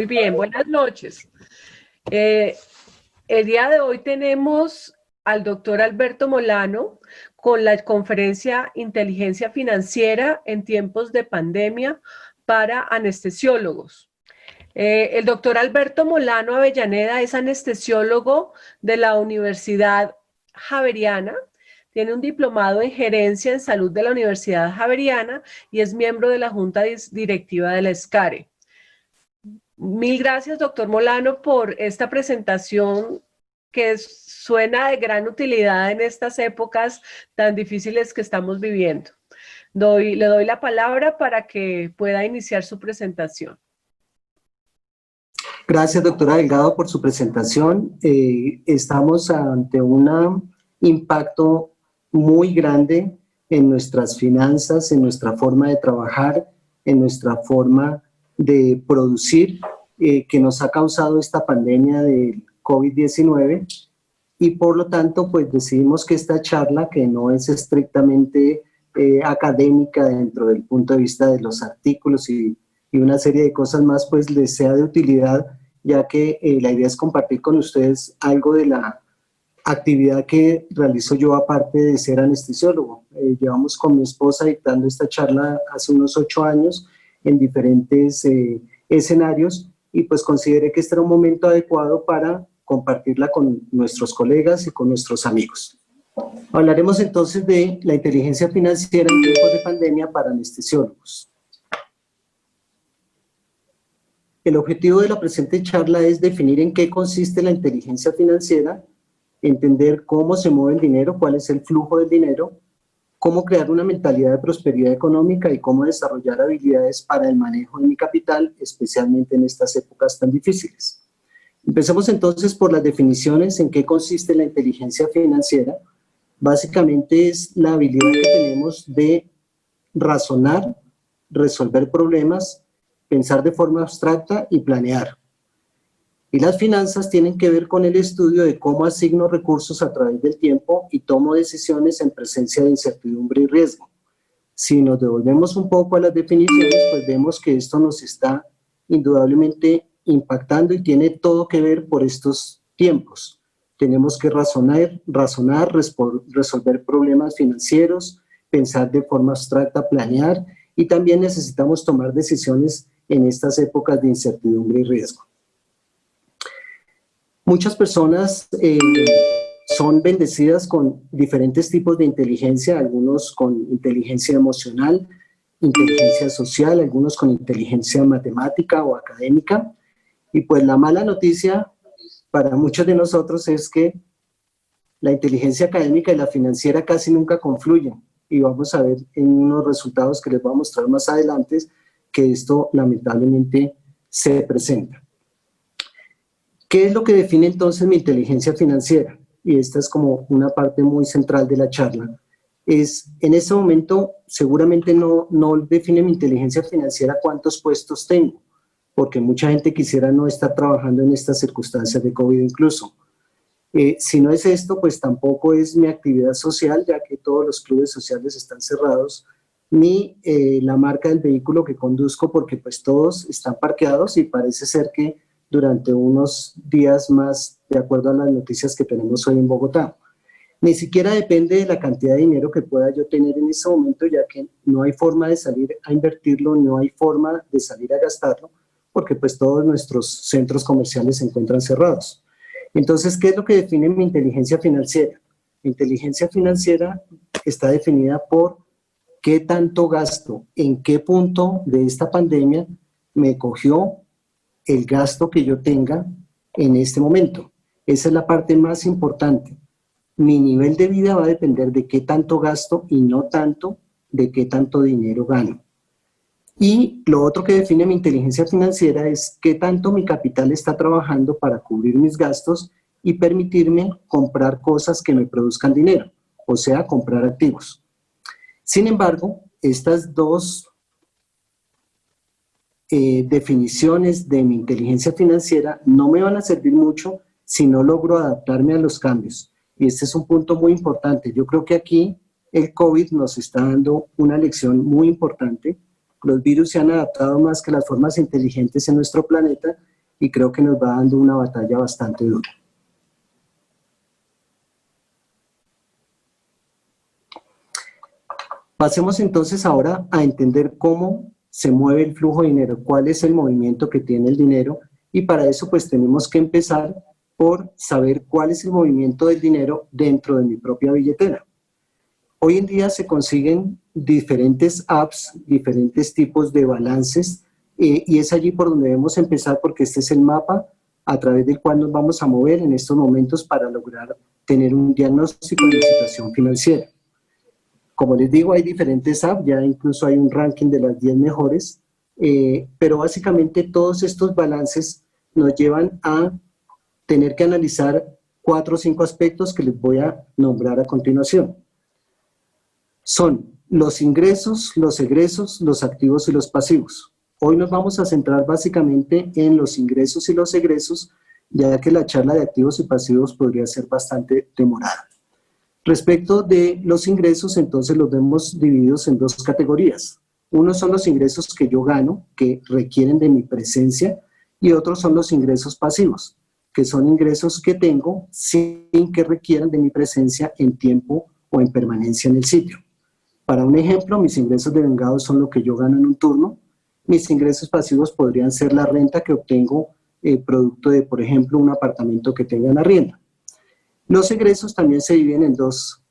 Muy bien, buenas noches. El día de hoy tenemos al doctor Alberto Molano con la conferencia Inteligencia Financiera en tiempos de pandemia para anestesiólogos. El doctor Alberto Molano Avellaneda es anestesiólogo de la Universidad Javeriana, tiene un diplomado en gerencia en salud de la Universidad Javeriana y es miembro de la junta directiva de la SCARE. Mil gracias, doctor Molano, por esta presentación que suena de gran utilidad en estas épocas tan difíciles que estamos viviendo. Le doy la palabra para que pueda iniciar su presentación. Gracias, doctora Delgado, por su presentación. Estamos ante un impacto muy grande en nuestras finanzas, en nuestra forma de trabajar, en nuestra forma de producir, que nos ha causado esta pandemia del COVID-19, y por lo tanto pues decidimos que esta charla, que no es estrictamente académica dentro del punto de vista de los artículos y una serie de cosas más, pues les sea de utilidad, ya que la idea es compartir con ustedes algo de la actividad que realizo yo aparte de ser anestesiólogo. Llevamos con mi esposa dictando esta charla hace unos 8 años en diferentes escenarios, y pues consideré que este era un momento adecuado para compartirla con nuestros colegas y con nuestros amigos. Hablaremos entonces de la inteligencia financiera en tiempos de pandemia para anestesiólogos. El objetivo de la presente charla es definir en qué consiste la inteligencia financiera, entender cómo se mueve el dinero, cuál es el flujo del dinero, cómo crear una mentalidad de prosperidad económica y cómo desarrollar habilidades para el manejo de mi capital, especialmente en estas épocas tan difíciles. Empecemos entonces por las definiciones. ¿En qué consiste la inteligencia financiera? Básicamente es la habilidad que tenemos de razonar, resolver problemas, pensar de forma abstracta y planear. Y las finanzas tienen que ver con el estudio de cómo asigno recursos a través del tiempo y tomo decisiones en presencia de incertidumbre y riesgo. Si nos devolvemos un poco a las definiciones, pues vemos que esto nos está indudablemente impactando y tiene todo que ver por estos tiempos. Tenemos que razonar, resolver problemas financieros, pensar de forma abstracta, planear, y también necesitamos tomar decisiones en estas épocas de incertidumbre y riesgo. Muchas personas son bendecidas con diferentes tipos de inteligencia, algunos con inteligencia emocional, inteligencia social, algunos con inteligencia matemática o académica. Y pues la mala noticia para muchos de nosotros es que la inteligencia académica y la financiera casi nunca confluyen. Y vamos a ver en unos resultados que les voy a mostrar más adelante que esto lamentablemente se presenta. ¿Qué es lo que define entonces mi inteligencia financiera? Y esta es como una parte muy central de la charla. En este momento seguramente no define mi inteligencia financiera cuántos puestos tengo, porque mucha gente quisiera no estar trabajando en estas circunstancias de COVID incluso. Si no es esto, pues tampoco es mi actividad social, ya que todos los clubes sociales están cerrados, ni la marca del vehículo que conduzco, porque pues todos están parqueados y parece ser que durante unos días más, de acuerdo a las noticias que tenemos hoy en Bogotá. Ni siquiera depende de la cantidad de dinero que pueda yo tener en ese momento, ya que no hay forma de salir a invertirlo, no hay forma de salir a gastarlo, porque pues todos nuestros centros comerciales se encuentran cerrados. Entonces, ¿qué es lo que define mi inteligencia financiera? Mi inteligencia financiera está definida por qué tanto gasto, en qué punto de esta pandemia me cogió el gasto que yo tenga en este momento. Esa es la parte más importante. Mi nivel de vida va a depender de qué tanto gasto y no tanto de qué tanto dinero gano. Y lo otro que define mi inteligencia financiera es qué tanto mi capital está trabajando para cubrir mis gastos y permitirme comprar cosas que me produzcan dinero, o sea, comprar activos. Sin embargo, estas dos definiciones de mi inteligencia financiera no me van a servir mucho si no logro adaptarme a los cambios. Y este es un punto muy importante. Yo creo que aquí el COVID nos está dando una lección muy importante. Los virus se han adaptado más que las formas inteligentes en nuestro planeta y creo que nos va dando una batalla bastante dura. Pasemos entonces ahora a entender cómo se mueve el flujo de dinero, cuál es el movimiento que tiene el dinero, y para eso pues tenemos que empezar por saber cuál es el movimiento del dinero dentro de mi propia billetera. Hoy en día se consiguen diferentes apps, diferentes tipos de balances, y es allí por donde debemos empezar, porque este es el mapa a través del cual nos vamos a mover en estos momentos para lograr tener un diagnóstico de la situación financiera. Como les digo, hay diferentes apps, ya incluso hay un ranking de las 10 mejores, pero básicamente todos estos balances nos llevan a tener que analizar 4 o 5 aspectos que les voy a nombrar a continuación. Son los ingresos, los egresos, los activos y los pasivos. Hoy nos vamos a centrar básicamente en los ingresos y los egresos, ya que la charla de activos y pasivos podría ser bastante demorada. Respecto de los ingresos, entonces los vemos divididos en 2 categorías. Unos son los ingresos que yo gano, que requieren de mi presencia, y otros son los ingresos pasivos, que son ingresos que tengo sin que requieran de mi presencia en tiempo o en permanencia en el sitio. Para un ejemplo, mis ingresos de vengados son lo que yo gano en un turno. Mis ingresos pasivos podrían ser la renta que obtengo producto de, por ejemplo, un apartamento que tenga en arriendo. Los egresos también se dividen en 2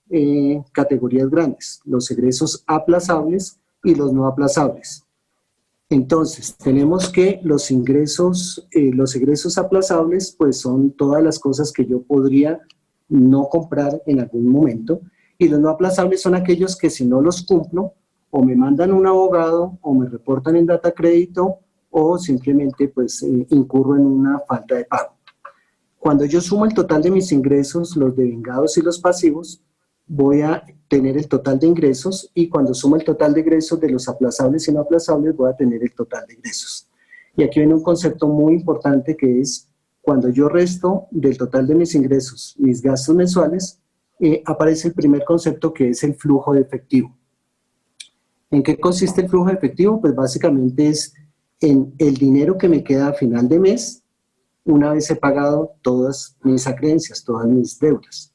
categorías grandes, los egresos aplazables y los no aplazables. Entonces, tenemos que los egresos aplazables pues son todas las cosas que yo podría no comprar en algún momento, y los no aplazables son aquellos que si no los cumplo, o me mandan un abogado, o me reportan en data crédito, o simplemente pues incurro en una falta de pago. Cuando yo sumo el total de mis ingresos, los devengados y los pasivos, voy a tener el total de ingresos, y cuando sumo el total de ingresos de los aplazables y no aplazables, voy a tener el total de ingresos. Y aquí viene un concepto muy importante, que es cuando yo resto del total de mis ingresos mis gastos mensuales, aparece el primer concepto, que es el flujo de efectivo. ¿En qué consiste el flujo de efectivo? Pues básicamente es en el dinero que me queda a final de mes, una vez he pagado todas mis acreencias, todas mis deudas.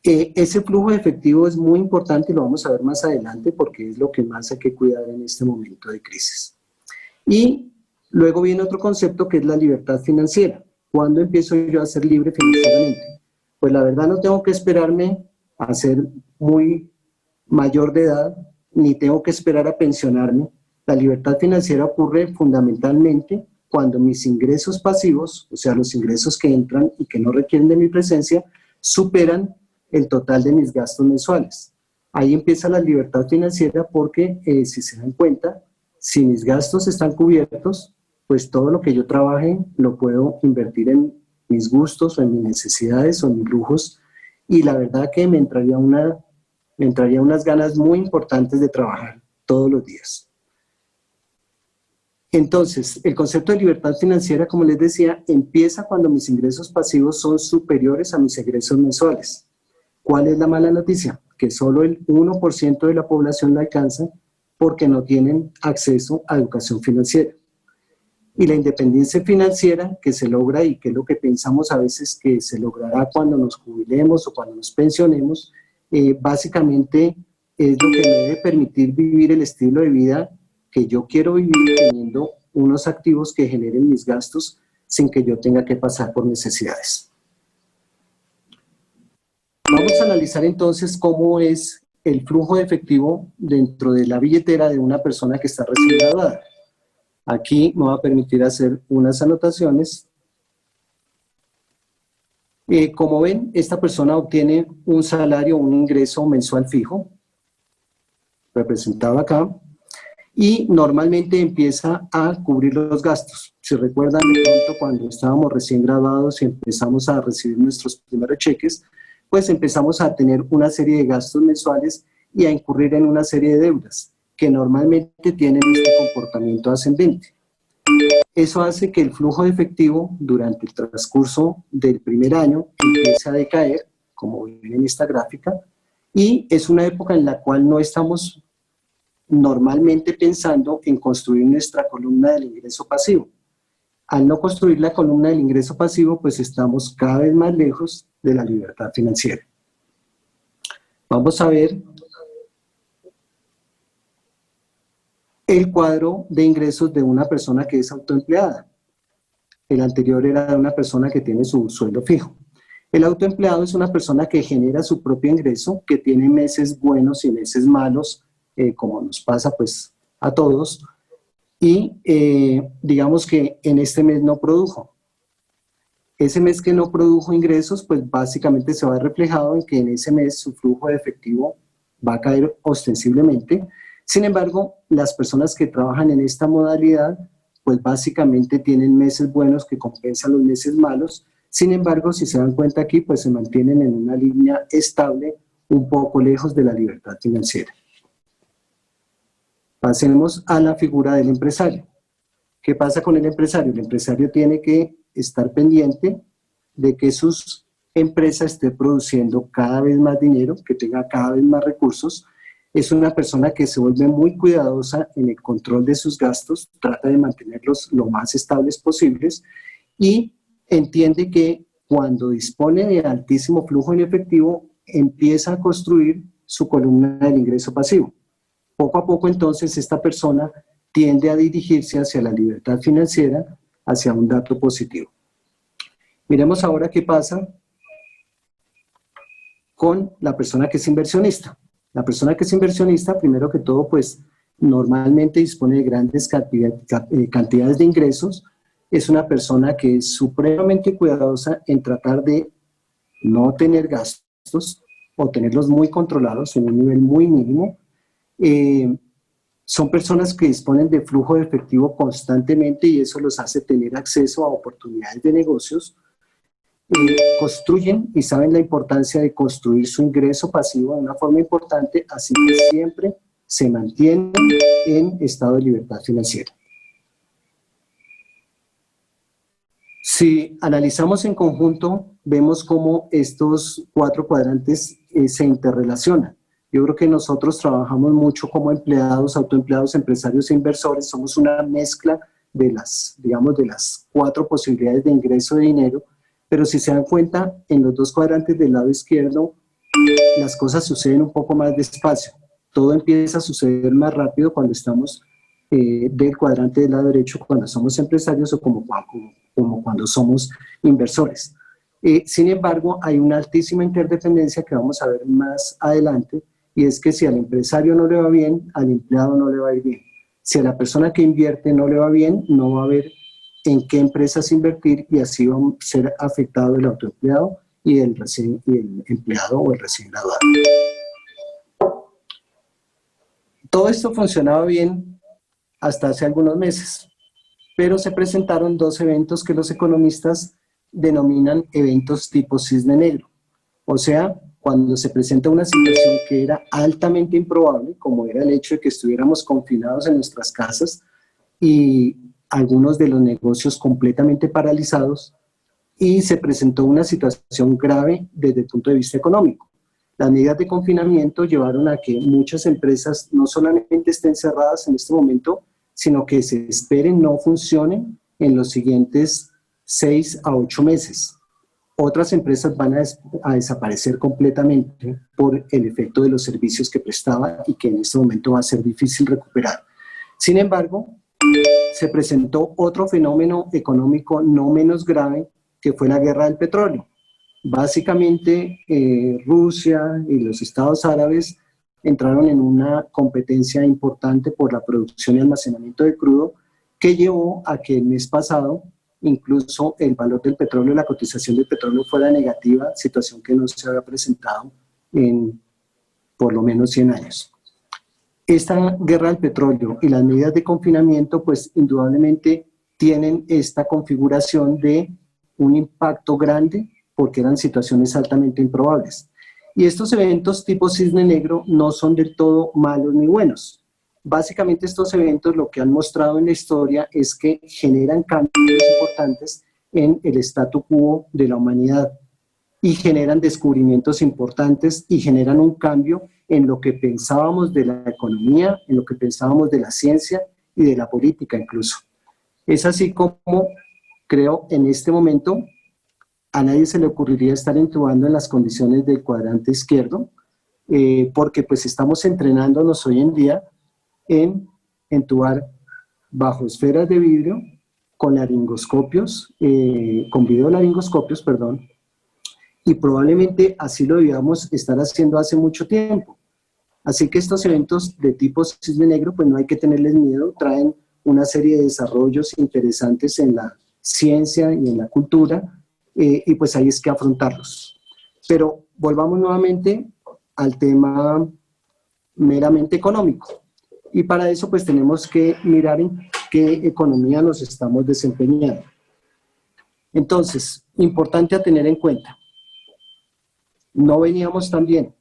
Ese flujo de efectivo es muy importante, y lo vamos a ver más adelante, porque es lo que más hay que cuidar en este momento de crisis. Y luego viene otro concepto, que es la libertad financiera. ¿Cuándo empiezo yo a ser libre financieramente? Pues la verdad no tengo que esperarme a ser muy mayor de edad, ni tengo que esperar a pensionarme. La libertad financiera ocurre fundamentalmente cuando mis ingresos pasivos, o sea, los ingresos que entran y que no requieren de mi presencia, superan el total de mis gastos mensuales. Ahí empieza la libertad financiera, porque si se dan cuenta, si mis gastos están cubiertos, pues todo lo que yo trabaje lo puedo invertir en mis gustos o en mis necesidades o en mis lujos, y la verdad que me entraría unas ganas muy importantes de trabajar todos los días. Entonces, el concepto de libertad financiera, como les decía, empieza cuando mis ingresos pasivos son superiores a mis egresos mensuales. ¿Cuál es la mala noticia? Que solo el 1% de la población la alcanza, porque no tienen acceso a educación financiera. Y la independencia financiera que se logra, y que es lo que pensamos a veces que se logrará cuando nos jubilemos o cuando nos pensionemos, básicamente es lo que me debe permitir vivir el estilo de vida que yo quiero vivir, teniendo unos activos que generen mis gastos sin que yo tenga que pasar por necesidades. Vamos a analizar entonces cómo es el flujo de efectivo dentro de la billetera de una persona que está recién graduada. Aquí me va a permitir hacer unas anotaciones. Como ven, esta persona obtiene un salario, un ingreso mensual fijo, representado acá, y normalmente empieza a cubrir los gastos. Si recuerdan, de pronto cuando estábamos recién graduados y empezamos a recibir nuestros primeros cheques, pues empezamos a tener una serie de gastos mensuales y a incurrir en una serie de deudas que normalmente tienen este comportamiento ascendente. Eso hace que el flujo de efectivo durante el transcurso del primer año empiece a decaer, como ven en esta gráfica, y es una época en la cual no estamos normalmente pensando en construir nuestra columna del ingreso pasivo. Al no construir la columna del ingreso pasivo, pues estamos cada vez más lejos de la libertad financiera. Vamos a ver el cuadro de ingresos de una persona que es autoempleada. El anterior era de una persona que tiene su sueldo fijo. El autoempleado es una persona que genera su propio ingreso, que tiene meses buenos y meses malos, como nos pasa pues a todos, y digamos que en este mes no produjo. Ese mes que no produjo ingresos, pues básicamente se va reflejado en que en ese mes su flujo de efectivo va a caer ostensiblemente. Sin embargo, las personas que trabajan en esta modalidad, pues básicamente tienen meses buenos que compensan los meses malos. Sin embargo, si se dan cuenta aquí, pues se mantienen en una línea estable, un poco lejos de la libertad financiera. Pasemos a la figura del empresario. ¿Qué pasa con el empresario? El empresario tiene que estar pendiente de que sus empresas esté produciendo cada vez más dinero, que tenga cada vez más recursos. Es una persona que se vuelve muy cuidadosa en el control de sus gastos, trata de mantenerlos lo más estables posibles y entiende que cuando dispone de altísimo flujo en efectivo, empieza a construir su columna del ingreso pasivo. Poco a poco, entonces, esta persona tiende a dirigirse hacia la libertad financiera, hacia un dato positivo. Miremos ahora qué pasa con la persona que es inversionista. La persona que es inversionista, primero que todo, pues normalmente dispone de grandes cantidades de ingresos. Es una persona que es supremamente cuidadosa en tratar de no tener gastos o tenerlos muy controlados en un nivel muy mínimo. Son personas que disponen de flujo de efectivo constantemente y eso los hace tener acceso a oportunidades de negocios. Construyen y saben la importancia de construir su ingreso pasivo de una forma importante, así que siempre se mantienen en estado de libertad financiera. Si analizamos en conjunto, vemos cómo estos 4 cuadrantes se interrelacionan. Yo creo que nosotros trabajamos mucho como empleados, autoempleados, empresarios e inversores. Somos una mezcla de las, digamos, de las 4 posibilidades de ingreso de dinero. Pero si se dan cuenta, en los 2 cuadrantes del lado izquierdo, las cosas suceden un poco más despacio. Todo empieza a suceder más rápido cuando estamos del cuadrante del lado derecho, cuando somos empresarios o como cuando somos inversores. Sin embargo, hay una altísima interdependencia que vamos a ver más adelante, y es que si al empresario no le va bien, al empleado no le va a ir bien. Si a la persona que invierte no le va bien, no va a haber en qué empresas invertir y así va a ser afectado el autoempleado y el empleado o el recién graduado. Todo esto funcionaba bien hasta hace algunos meses, pero se presentaron 2 eventos que los economistas denominan eventos tipo cisne negro. O sea, cuando se presenta una situación que era altamente improbable, como era el hecho de que estuviéramos confinados en nuestras casas y algunos de los negocios completamente paralizados, y se presentó una situación grave desde el punto de vista económico. Las medidas de confinamiento llevaron a que muchas empresas no solamente estén cerradas en este momento, sino que se esperen no funcionen en los siguientes 6 a 8 meses. Otras empresas van a desaparecer completamente por el efecto de los servicios que prestaban y que en este momento va a ser difícil recuperar. Sin embargo, se presentó otro fenómeno económico no menos grave, que fue la guerra del petróleo. Básicamente, Rusia y los Estados Árabes entraron en una competencia importante por la producción y almacenamiento de crudo, que llevó a que el mes pasado incluso el valor del petróleo, la cotización del petróleo fuera negativa, situación que no se había presentado en por lo menos 100 años. Esta guerra del petróleo y las medidas de confinamiento, pues indudablemente tienen esta configuración de un impacto grande porque eran situaciones altamente improbables. Y estos eventos tipo cisne negro no son del todo malos ni buenos. Básicamente estos eventos lo que han mostrado en la historia es que generan cambios importantes en el statu quo de la humanidad y generan descubrimientos importantes y generan un cambio en lo que pensábamos de la economía, en lo que pensábamos de la ciencia y de la política incluso. Es así como creo en este momento a nadie se le ocurriría estar entubando en las condiciones del cuadrante izquierdo, porque pues estamos entrenándonos hoy en día en entubar bajo esferas de vidrio con laringoscopios, con videolaringoscopios, perdón, y probablemente así lo debíamos estar haciendo hace mucho tiempo. Así que estos eventos de tipo cisne negro, pues no hay que tenerles miedo, traen una serie de desarrollos interesantes en la ciencia y en la cultura, y pues hay es que afrontarlos. Pero volvamos nuevamente al tema meramente económico. Y para eso pues tenemos que mirar en qué economía nos estamos desempeñando. Entonces, importante a tener en cuenta, no veníamos tan bien.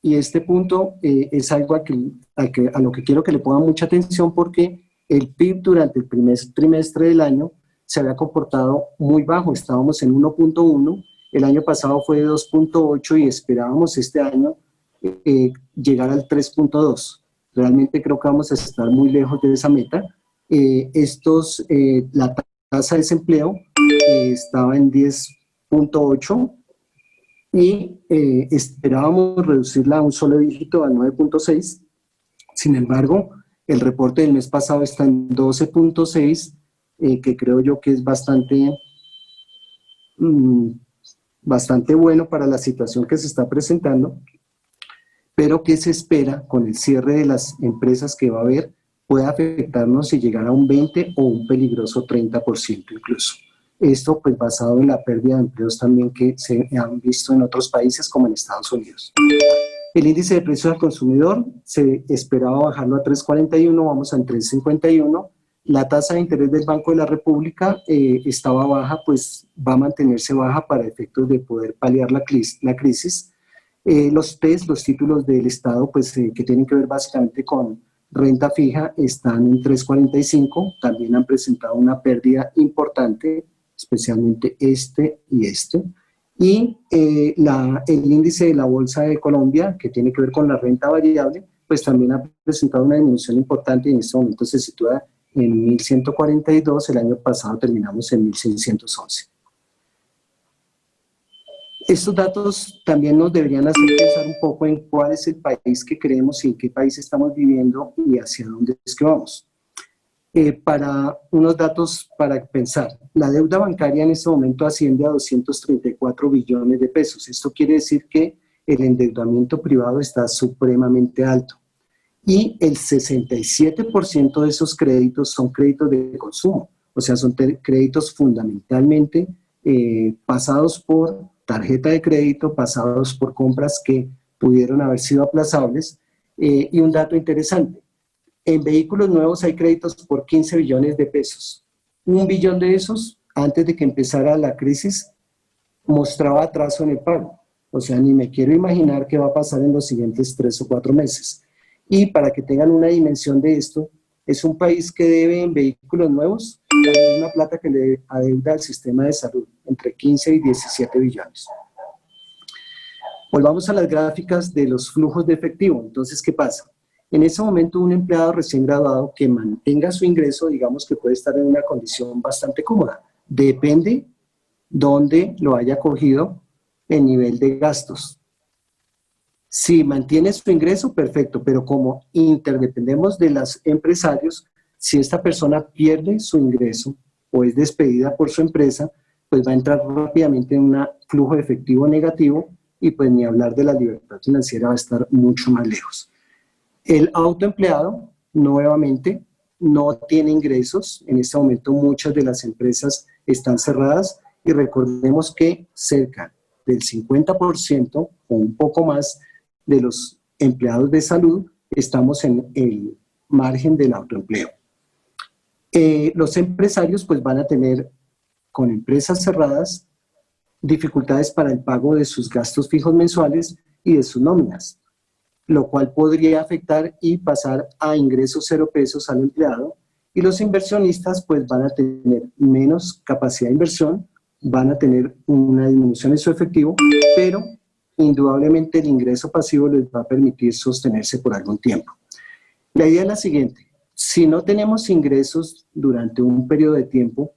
Y este punto es algo a lo que quiero que le pongan mucha atención, porque el PIB durante el primer trimestre del año se había comportado muy bajo, estábamos en 1.1, el año pasado fue de 2.8 y esperábamos este año llegar al 3.2. Realmente creo que vamos a estar muy lejos de esa meta. La tasa de desempleo estaba en 10.8 y esperábamos reducirla a un solo dígito, a 9.6. Sin embargo, el reporte del mes pasado está en 12.6, que creo yo que es bastante bueno para la situación que se está presentando, pero que se espera con el cierre de las empresas que va a haber puede afectarnos y llegar a un 20 o un peligroso 30% incluso. Esto pues basado en la pérdida de empleos también que se han visto en otros países como en Estados Unidos. El índice de precios al consumidor se esperaba bajarlo a 3.41, vamos a 3.51. La tasa de interés del Banco de la República estaba baja, pues va a mantenerse baja para efectos de poder paliar la crisis. Los TES, los títulos del Estado, pues que tienen que ver básicamente con renta fija, están en 3.45, también han presentado una pérdida importante, especialmente este y este. Y el índice de la Bolsa de Colombia, que tiene que ver con la renta variable, pues también ha presentado una disminución importante y en este momento se sitúa en 1.142, el año pasado terminamos en 1.611. Estos datos también nos deberían hacer pensar un poco en cuál es el país que creemos y en qué país estamos viviendo y hacia dónde es que vamos. Para unos datos para pensar, la deuda bancaria en este momento asciende a 234 billones de pesos. Esto quiere decir que el endeudamiento privado está supremamente alto y el 67% de esos créditos son créditos de consumo, o sea, son créditos fundamentalmente pasados por tarjeta de crédito, pasados por compras que pudieron haber sido aplazables. Y un dato interesante, en vehículos nuevos hay créditos por 15 billones de pesos. 1 billón de esos, antes de que empezara la crisis, mostraba atraso en el pago. O sea, ni me quiero imaginar qué va a pasar en los siguientes 3 o 4 meses. Y para que tengan una dimensión de esto, es un país que debe en vehículos nuevos la misma plata que le adeuda al sistema de salud, entre 15 y 17 billones. Volvamos a las gráficas de los flujos de efectivo. Entonces, ¿qué pasa? En ese momento, un empleado recién graduado que mantenga su ingreso, digamos que puede estar en una condición bastante cómoda. Depende dónde lo haya cogido en nivel de gastos. Si mantiene su ingreso, perfecto, pero como interdependemos de los empresarios, si esta persona pierde su ingreso o es despedida por su empresa, pues va a entrar rápidamente en un flujo de efectivo negativo y pues ni hablar de la libertad financiera, va a estar mucho más lejos. El autoempleado, nuevamente, no tiene ingresos. En este momento muchas de las empresas están cerradas y recordemos que cerca del 50% o un poco más de los empleados de salud estamos en el margen del autoempleo. Los empresarios pues van a tener, con empresas cerradas, dificultades para el pago de sus gastos fijos mensuales y de sus nóminas, lo cual podría afectar y pasar a ingresos 0 pesos al empleado, y los inversionistas pues van a tener menos capacidad de inversión, van a tener una disminución en su efectivo, pero indudablemente el ingreso pasivo les va a permitir sostenerse por algún tiempo. La idea es la siguiente: si no tenemos ingresos durante un periodo de tiempo,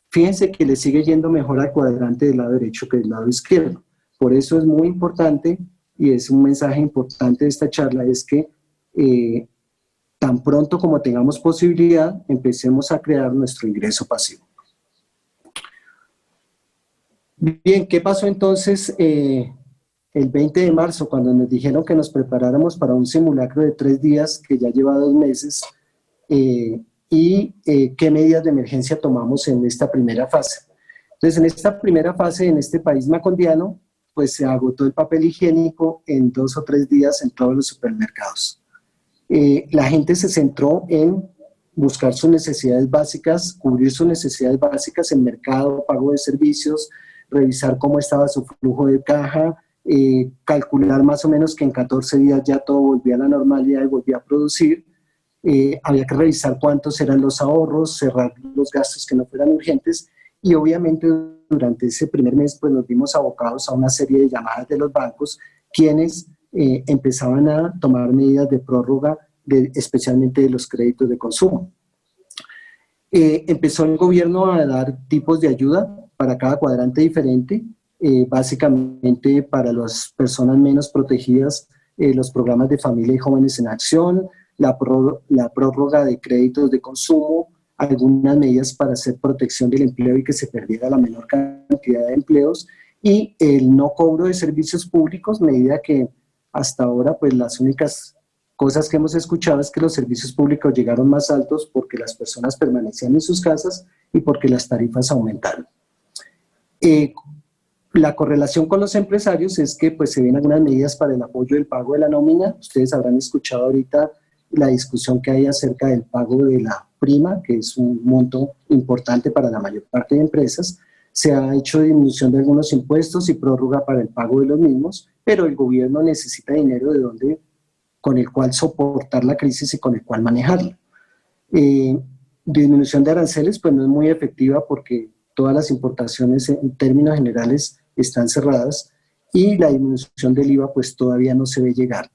fíjense que le sigue yendo mejor al cuadrante del lado derecho que del lado izquierdo. Por eso es muy importante, y es un mensaje importante de esta charla, es que tan pronto como tengamos posibilidad, empecemos a crear nuestro ingreso pasivo. Bien, ¿qué pasó entonces el 20 de marzo, cuando nos dijeron que nos preparáramos para un simulacro de 3 días, que ya lleva 2 meses, qué medidas de emergencia tomamos en esta primera fase? Entonces, en esta primera fase, en este país macondiano, pues se agotó el papel higiénico en 2 o 3 días en todos los supermercados. La gente se centró en buscar sus necesidades básicas, cubrir sus necesidades básicas en mercado, pago de servicios, revisar cómo estaba su flujo de caja, calcular más o menos que en 14 días ya todo volvía a la normalidad y volvía a producir. Había que revisar cuántos eran los ahorros, cerrar los gastos que no fueran urgentes, y obviamente durante ese primer mes pues nos vimos abocados a una serie de llamadas de los bancos, quienes empezaban a tomar medidas de prórroga, especialmente de los créditos de consumo. Empezó el gobierno a dar tipos de ayuda para cada cuadrante diferente, básicamente para las personas menos protegidas, los programas de familia y jóvenes en acción, la prórroga de créditos de consumo, algunas medidas para hacer protección del empleo y que se perdiera la menor cantidad de empleos, y el no cobro de servicios públicos, medida que hasta ahora pues las únicas cosas que hemos escuchado es que los servicios públicos llegaron más altos porque las personas permanecían en sus casas y porque las tarifas aumentaron. La correlación con los empresarios es que pues se ven algunas medidas para el apoyo del pago de la nómina. Ustedes habrán escuchado ahorita la discusión que hay acerca del pago de la prima, que es un monto importante para la mayor parte de empresas. Se ha hecho disminución de algunos impuestos y prórroga para el pago de los mismos, pero el gobierno necesita dinero con el cual soportar la crisis y con el cual manejarla. Disminución de aranceles pues no es muy efectiva porque todas las importaciones en términos generales están cerradas, y la disminución del IVA pues todavía no se ve llegar.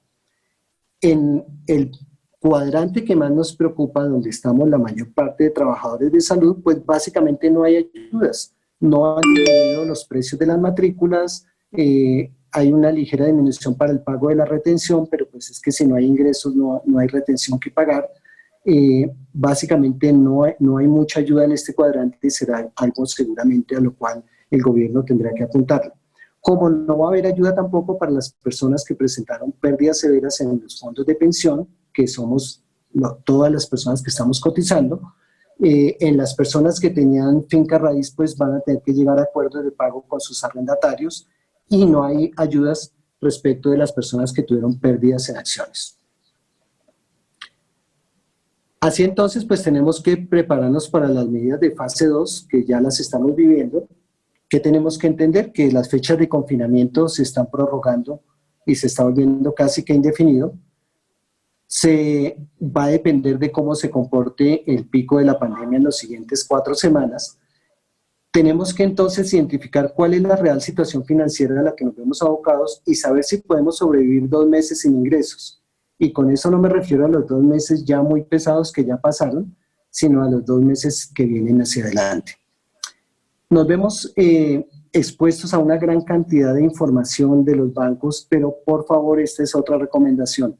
En el cuadrante que más nos preocupa, donde estamos la mayor parte de trabajadores de salud, pues básicamente no hay ayudas, no han disminuido los precios de las matrículas, hay una ligera disminución para el pago de la retención, pero pues es que si no hay ingresos no hay retención que pagar. Básicamente no hay mucha ayuda en este cuadrante, y será algo seguramente a lo cual el gobierno tendrá que apuntar. Como no va a haber ayuda tampoco para las personas que presentaron pérdidas severas en los fondos de pensión, que somos todas las personas que estamos cotizando, en las personas que tenían finca raíz pues van a tener que llegar a acuerdos de pago con sus arrendatarios, y no hay ayudas respecto de las personas que tuvieron pérdidas en acciones. Así entonces, pues tenemos que prepararnos para las medidas de fase 2, que ya las estamos viviendo. ¿Qué tenemos que entender? Que las fechas de confinamiento se están prorrogando y se está volviendo casi que indefinido. Se va a depender de cómo se comporte el pico de la pandemia en las siguientes 4 semanas. Tenemos que entonces identificar cuál es la real situación financiera a la que nos vemos abocados y saber si podemos sobrevivir 2 meses sin ingresos. Y con eso no me refiero a los 2 meses ya muy pesados que ya pasaron, sino a los 2 meses que vienen hacia adelante. Nos vemos expuestos a una gran cantidad de información de los bancos, pero por favor, esta es otra recomendación: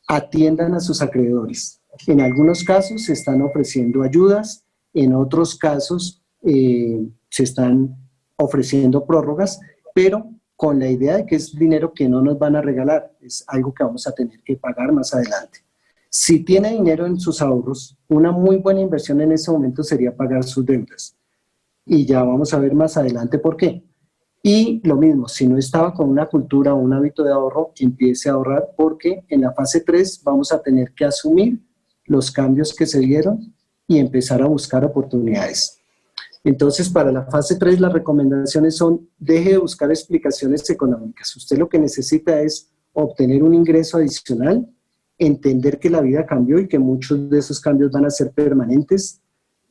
atiendan a sus acreedores. En algunos casos se están ofreciendo ayudas, en otros casos se están ofreciendo prórrogas, pero con la idea de que es dinero que no nos van a regalar, es algo que vamos a tener que pagar más adelante. Si tiene dinero en sus ahorros, una muy buena inversión en ese momento sería pagar sus deudas. Y ya vamos a ver más adelante por qué. Y lo mismo, si no estaba con una cultura o un hábito de ahorro, empiece a ahorrar, porque en la fase 3 vamos a tener que asumir los cambios que se dieron y empezar a buscar oportunidades. Entonces, para la fase 3, las recomendaciones son: deje de buscar explicaciones económicas. Usted lo que necesita es obtener un ingreso adicional, entender que la vida cambió y que muchos de esos cambios van a ser permanentes.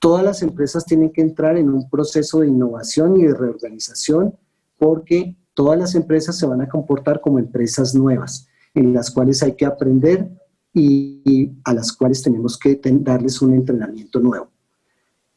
Todas las empresas tienen que entrar en un proceso de innovación y de reorganización, porque todas las empresas se van a comportar como empresas nuevas, en las cuales hay que aprender y a las cuales tenemos que darles un entrenamiento nuevo.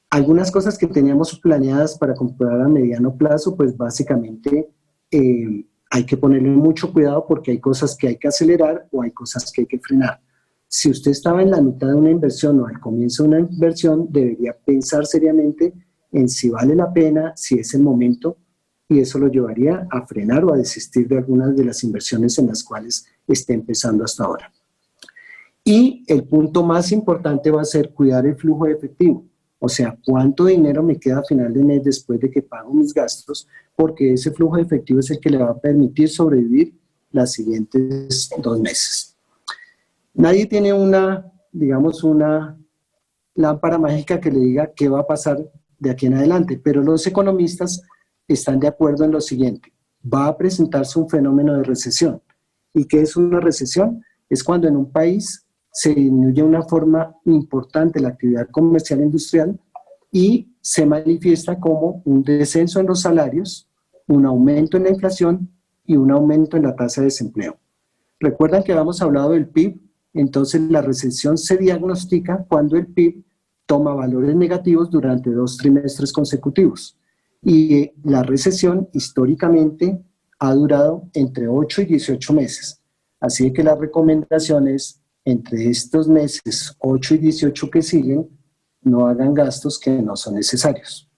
Algunas cosas que teníamos planeadas para comprar a mediano plazo, pues básicamente hay que ponerle mucho cuidado porque hay cosas que hay que acelerar o hay cosas que hay que frenar. Si usted estaba en la mitad de una inversión o al comienzo de una inversión, debería pensar seriamente en si vale la pena, si es el momento, y eso lo llevaría a frenar o a desistir de algunas de las inversiones en las cuales esté empezando hasta ahora. Y el punto más importante va a ser cuidar el flujo de efectivo. O sea, cuánto dinero me queda a final de mes después de que pago mis gastos, porque ese flujo de efectivo es el que le va a permitir sobrevivir las siguientes 2 meses. Nadie tiene digamos, una lámpara mágica que le diga qué va a pasar de aquí en adelante, pero los economistas están de acuerdo en lo siguiente: va a presentarse un fenómeno de recesión. ¿Y qué es una recesión? Es cuando en un país se disminuye de una forma importante la actividad comercial e industrial y se manifiesta como un descenso en los salarios, un aumento en la inflación y un aumento en la tasa de desempleo. Recuerdan que habíamos hablado del PIB, entonces la recesión se diagnostica cuando el PIB toma valores negativos durante 2 trimestres consecutivos. Y la recesión históricamente ha durado entre 8 y 18 meses. Así que la recomendación es, entre estos meses 8 y 18 que siguen, no hagan gastos que no son necesarios.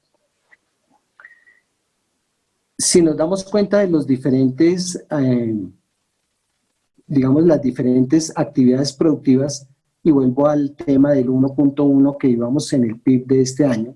Si nos damos cuenta de los diferentes, digamos, las diferentes actividades productivas, y vuelvo al tema del 1.1 que íbamos en el PIB de este año,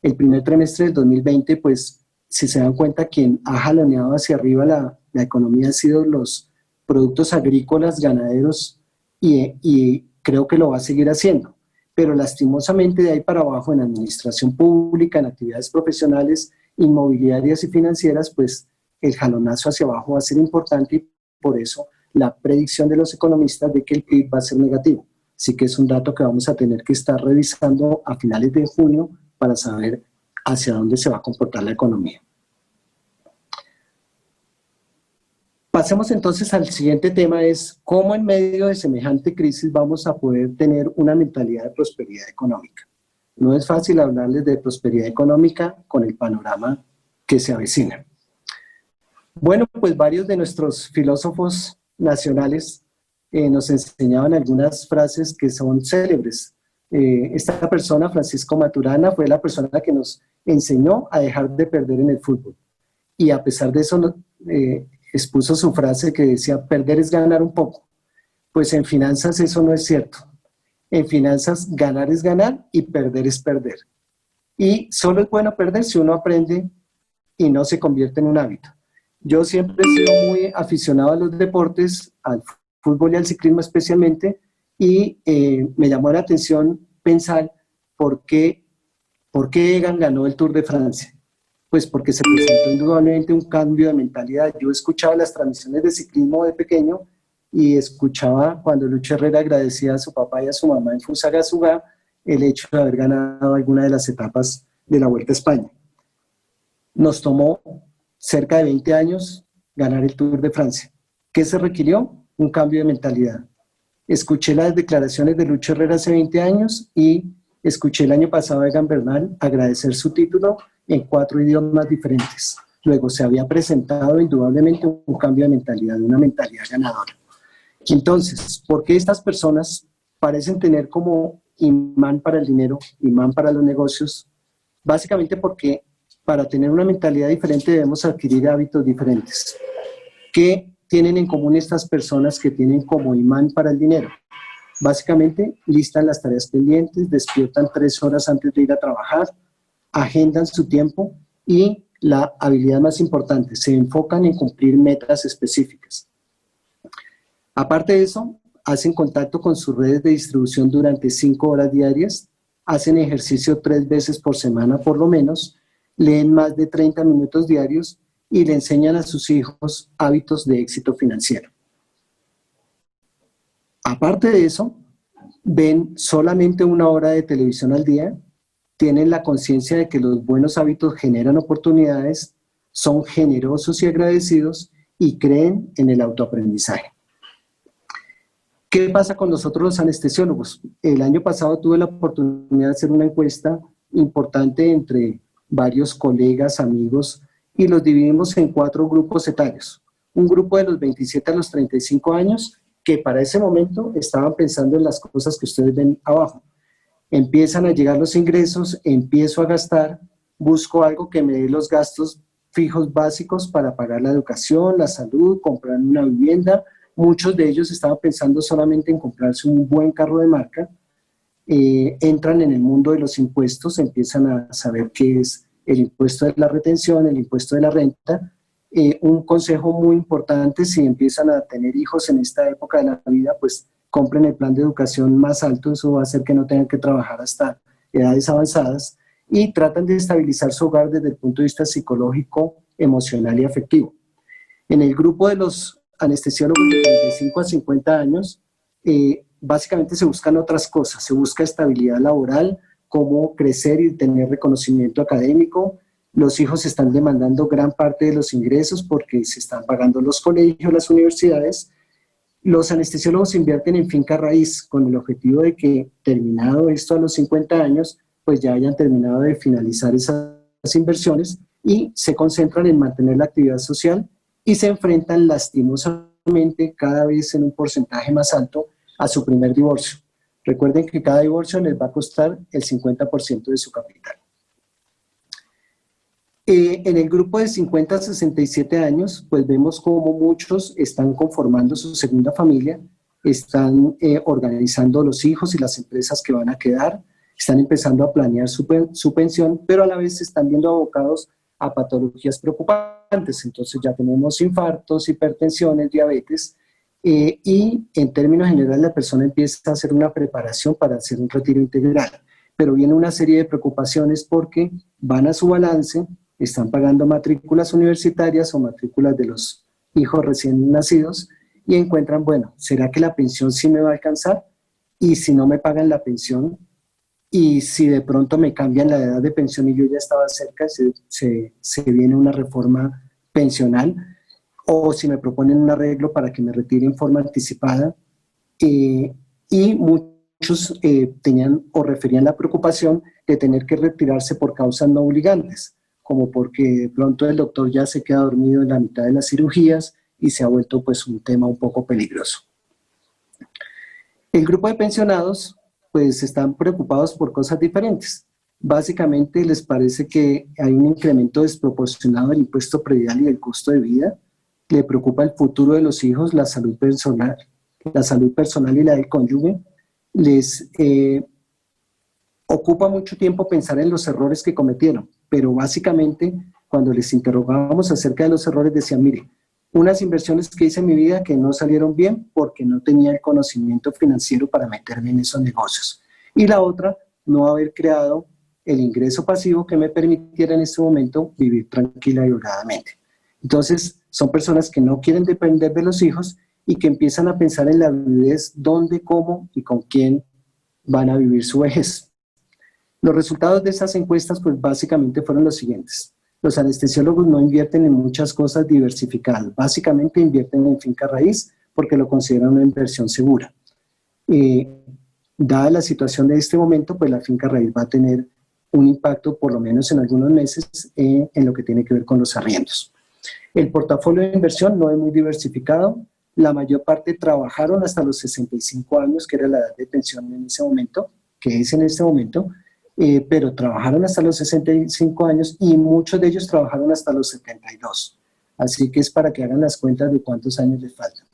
el primer trimestre del 2020, pues, si se dan cuenta, quien ha jaloneado hacia arriba la economía han sido los productos agrícolas, ganaderos, y creo que lo va a seguir haciendo. Pero lastimosamente de ahí para abajo, en administración pública, en actividades profesionales, inmobiliarias y financieras, pues el jalonazo hacia abajo va a ser importante, y por eso la predicción de los economistas de que el PIB va a ser negativo. Así que es un dato que vamos a tener que estar revisando a finales de junio para saber hacia dónde se va a comportar la economía. Pasemos entonces al siguiente tema, es cómo en medio de semejante crisis vamos a poder tener una mentalidad de prosperidad económica. No es fácil hablarles de prosperidad económica con el panorama que se avecina. Bueno, pues varios de nuestros filósofos nacionales nos enseñaban algunas frases que son célebres. Esta persona, Francisco Maturana, fue la persona que nos enseñó a dejar de perder en el fútbol. Y a pesar de eso, expuso su frase que decía: perder es ganar un poco. Pues en finanzas eso no es cierto. En finanzas ganar es ganar y perder es perder. Y solo es bueno perder si uno aprende y no se convierte en un hábito. Yo siempre he sido muy aficionado a los deportes, al fútbol y al ciclismo especialmente, y me llamó la atención pensar por qué Egan ganó el Tour de Francia. Pues porque se presentó indudablemente un cambio de mentalidad. Yo escuchaba las transmisiones de ciclismo de pequeño y escuchaba cuando Lucho Herrera agradecía a su papá y a su mamá en Fusagasugá el hecho de haber ganado alguna de las etapas de la Vuelta a España. Nos tomó cerca de 20 años ganar el Tour de Francia. ¿Qué se requirió? Un cambio de mentalidad. Escuché las declaraciones de Lucho Herrera hace 20 años y escuché el año pasado a Egan Bernal agradecer su título en 4 idiomas diferentes. Luego se había presentado indudablemente un cambio de mentalidad, una mentalidad ganadora. Y entonces, ¿por qué estas personas parecen tener como imán para el dinero, imán para los negocios? Básicamente porque para tener una mentalidad diferente debemos adquirir hábitos diferentes. ¿Qué tienen en común estas personas que tienen como imán para el dinero? Básicamente, listan las tareas pendientes, despiertan 3 horas antes de ir a trabajar, agendan su tiempo y, la habilidad más importante, se enfocan en cumplir metas específicas. Aparte de eso, hacen contacto con sus redes de distribución durante 5 horas diarias, hacen ejercicio 3 veces por semana por lo menos, leen más de 30 minutos diarios y le enseñan a sus hijos hábitos de éxito financiero. Aparte de eso, ven solamente 1 hora de televisión al día, tienen la conciencia de que los buenos hábitos generan oportunidades, son generosos y agradecidos y creen en el autoaprendizaje. ¿Qué pasa con nosotros los anestesiólogos? El año pasado tuve la oportunidad de hacer una encuesta importante entre varios colegas, amigos, y los dividimos en 4 grupos etarios. Un grupo de los 27 a los 35 años, que para ese momento estaban pensando en las cosas que ustedes ven abajo. Empiezan a llegar los ingresos, empiezo a gastar, busco algo que me dé los gastos fijos básicos para pagar la educación, la salud, comprar una vivienda. Muchos de ellos estaban pensando solamente en comprarse un buen carro de marca. Entran en el mundo de los impuestos, empiezan a saber qué es el impuesto de la retención, el impuesto de la renta. Un consejo muy importante, si empiezan a tener hijos en esta época de la vida, pues compren el plan de educación más alto, eso va a hacer que no tengan que trabajar hasta edades avanzadas, y tratan de estabilizar su hogar desde el punto de vista psicológico, emocional y afectivo. En el grupo de los anestesiólogos de 35 a 50 años, básicamente se buscan otras cosas, se busca estabilidad laboral, cómo crecer y tener reconocimiento académico. Los hijos están demandando gran parte de los ingresos porque se están pagando los colegios, las universidades. Los anestesiólogos invierten en finca raíz con el objetivo de que, terminado esto a los 50 años, pues ya hayan terminado de finalizar esas inversiones y se concentran en mantener la actividad social y se enfrentan lastimosamente cada vez en un porcentaje más alto a su primer divorcio. Recuerden que cada divorcio les va a costar el 50% de su capital. En el grupo de 50 a 67 años, pues vemos como muchos están conformando su segunda familia, están organizando los hijos y las empresas que van a quedar, están empezando a planear su pensión, pero a la vez se están viendo abocados a patologías preocupantes. Entonces ya tenemos infartos, hipertensiones, diabetes, y en términos generales la persona empieza a hacer una preparación para hacer un retiro integral. Pero viene una serie de preocupaciones porque van a su balance, están pagando matrículas universitarias o matrículas de los hijos recién nacidos y encuentran, bueno, ¿será que la pensión sí me va a alcanzar? Y si no me pagan la pensión, y si de pronto me cambian la edad de pensión y yo ya estaba cerca, se viene una reforma pensional, o si me proponen un arreglo para que me retire en forma anticipada, y muchos tenían o referían la preocupación de tener que retirarse por causas no obligantes, como porque de pronto el doctor ya se queda dormido en la mitad de las cirugías y se ha vuelto pues un tema un poco peligroso. El grupo de pensionados pues están preocupados por cosas diferentes. Básicamente les parece que hay un incremento desproporcionado del impuesto predial y del costo de vida, le preocupa el futuro de los hijos, la salud personal y la del cónyuge, les ocupa mucho tiempo pensar en los errores que cometieron, pero básicamente cuando les interrogábamos acerca de los errores decían, mire, unas inversiones que hice en mi vida que no salieron bien porque no tenía el conocimiento financiero para meterme en esos negocios. Y la otra, no haber creado el ingreso pasivo que me permitiera en este momento vivir tranquila y holgadamente. Entonces, son personas que no quieren depender de los hijos y que empiezan a pensar en la viudez, dónde, cómo y con quién van a vivir su vejez. Los resultados de esas encuestas, pues básicamente fueron los siguientes. Los anestesiólogos no invierten en muchas cosas diversificadas, básicamente invierten en finca raíz porque lo consideran una inversión segura. Dada la situación de este momento, pues la finca raíz va a tener un impacto, por lo menos en algunos meses, en lo que tiene que ver con los arriendos. El portafolio de inversión no es muy diversificado, la mayor parte trabajaron hasta los 65 años, que era la edad de pensión en ese momento, que es en este momento, pero trabajaron hasta los 65 años y muchos de ellos trabajaron hasta los 72. Así que es para que hagan las cuentas de cuántos años les faltan.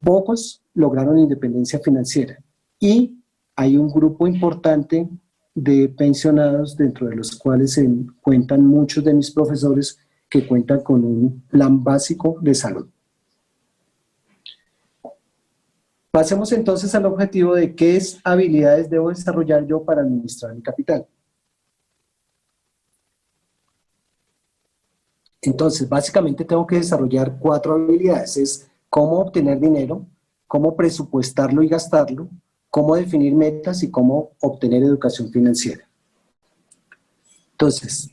Pocos lograron independencia financiera y hay un grupo importante de pensionados dentro de los cuales se cuentan muchos de mis profesores que cuentan con un plan básico de salud. Pasemos entonces al objetivo de qué habilidades debo desarrollar yo para administrar mi capital. Entonces, básicamente tengo que desarrollar 4 habilidades. Es cómo obtener dinero, cómo presupuestarlo y gastarlo, cómo definir metas y cómo obtener educación financiera. Entonces,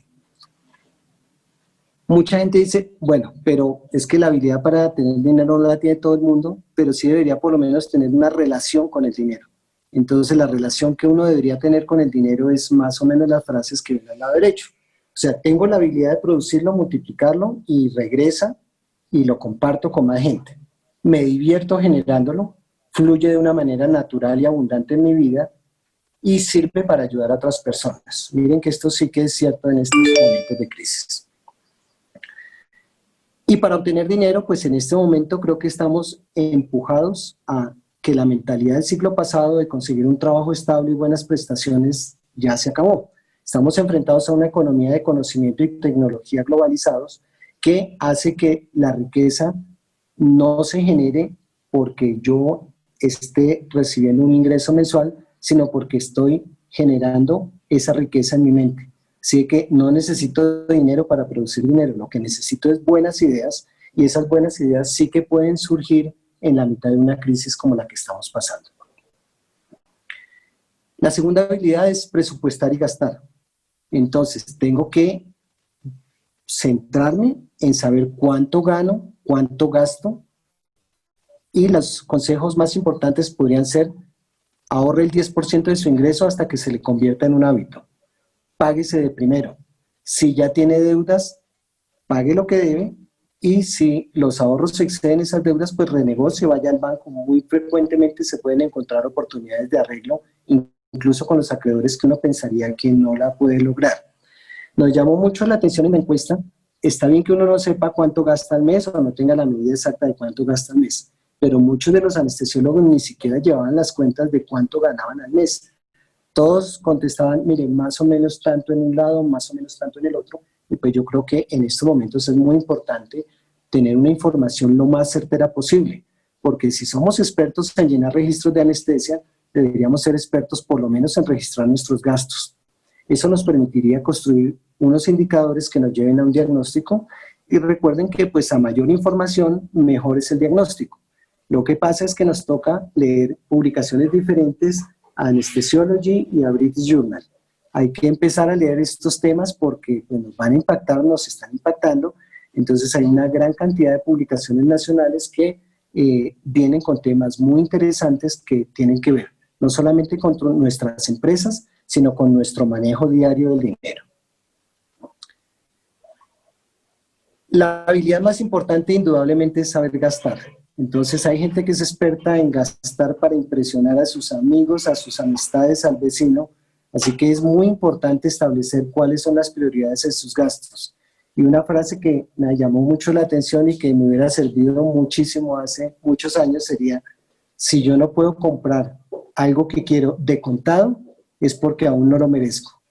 mucha gente dice, bueno, pero es que la habilidad para tener dinero no la tiene todo el mundo, pero sí debería por lo menos tener una relación con el dinero. Entonces la relación que uno debería tener con el dinero es más o menos las frases que ven al lado derecho. O sea, tengo la habilidad de producirlo, multiplicarlo y regresa y lo comparto con más gente. Me divierto generándolo, fluye de una manera natural y abundante en mi vida y sirve para ayudar a otras personas. Miren que esto sí que es cierto en estos momentos de crisis. Y para obtener dinero, pues en este momento creo que estamos empujados a que la mentalidad del siglo pasado de conseguir un trabajo estable y buenas prestaciones ya se acabó. Estamos enfrentados a una economía de conocimiento y tecnología globalizados que hace que la riqueza no se genere porque yo esté recibiendo un ingreso mensual, sino porque estoy generando esa riqueza en mi mente. Así que no necesito dinero para producir dinero, lo que necesito es buenas ideas, y esas buenas ideas sí que pueden surgir en la mitad de una crisis como la que estamos pasando. La segunda habilidad es presupuestar y gastar. Entonces, tengo que centrarme en saber cuánto gano, cuánto gasto, y los consejos más importantes podrían ser: ahorre el 10% de su ingreso hasta que se le convierta en un hábito. Páguese de primero. Si ya tiene deudas, pague lo que debe, y si los ahorros se exceden esas deudas, pues renegocie, vaya al banco. Muy frecuentemente se pueden encontrar oportunidades de arreglo, incluso con los acreedores que uno pensaría que no la puede lograr. Nos llamó mucho la atención en la encuesta. Está bien que uno no sepa cuánto gasta al mes o no tenga la medida exacta de cuánto gasta al mes, pero muchos de los anestesiólogos ni siquiera llevaban las cuentas de cuánto ganaban al mes. Todos contestaban, miren, más o menos tanto en un lado, más o menos tanto en el otro, y pues yo creo que en estos momentos es muy importante tener una información lo más certera posible, porque si somos expertos en llenar registros de anestesia, deberíamos ser expertos por lo menos en registrar nuestros gastos. Eso nos permitiría construir unos indicadores que nos lleven a un diagnóstico, y recuerden que pues a mayor información, mejor es el diagnóstico. Lo que pasa es que nos toca leer publicaciones diferentes a Anesthesiology y a British Journal. Hay que empezar a leer estos temas porque pues, nos van a impactar, nos están impactando. Entonces hay una gran cantidad de publicaciones nacionales que vienen con temas muy interesantes que tienen que ver no solamente con nuestras empresas, sino con nuestro manejo diario del dinero. La habilidad más importante indudablemente es saber gastar. Entonces hay gente que es experta en gastar para impresionar a sus amigos, a sus amistades, al vecino. Así que es muy importante establecer cuáles son las prioridades en sus gastos. Y una frase que me llamó mucho la atención y que me hubiera servido muchísimo hace muchos años sería: si yo no puedo comprar algo que quiero de contado, es porque aún no lo merezco.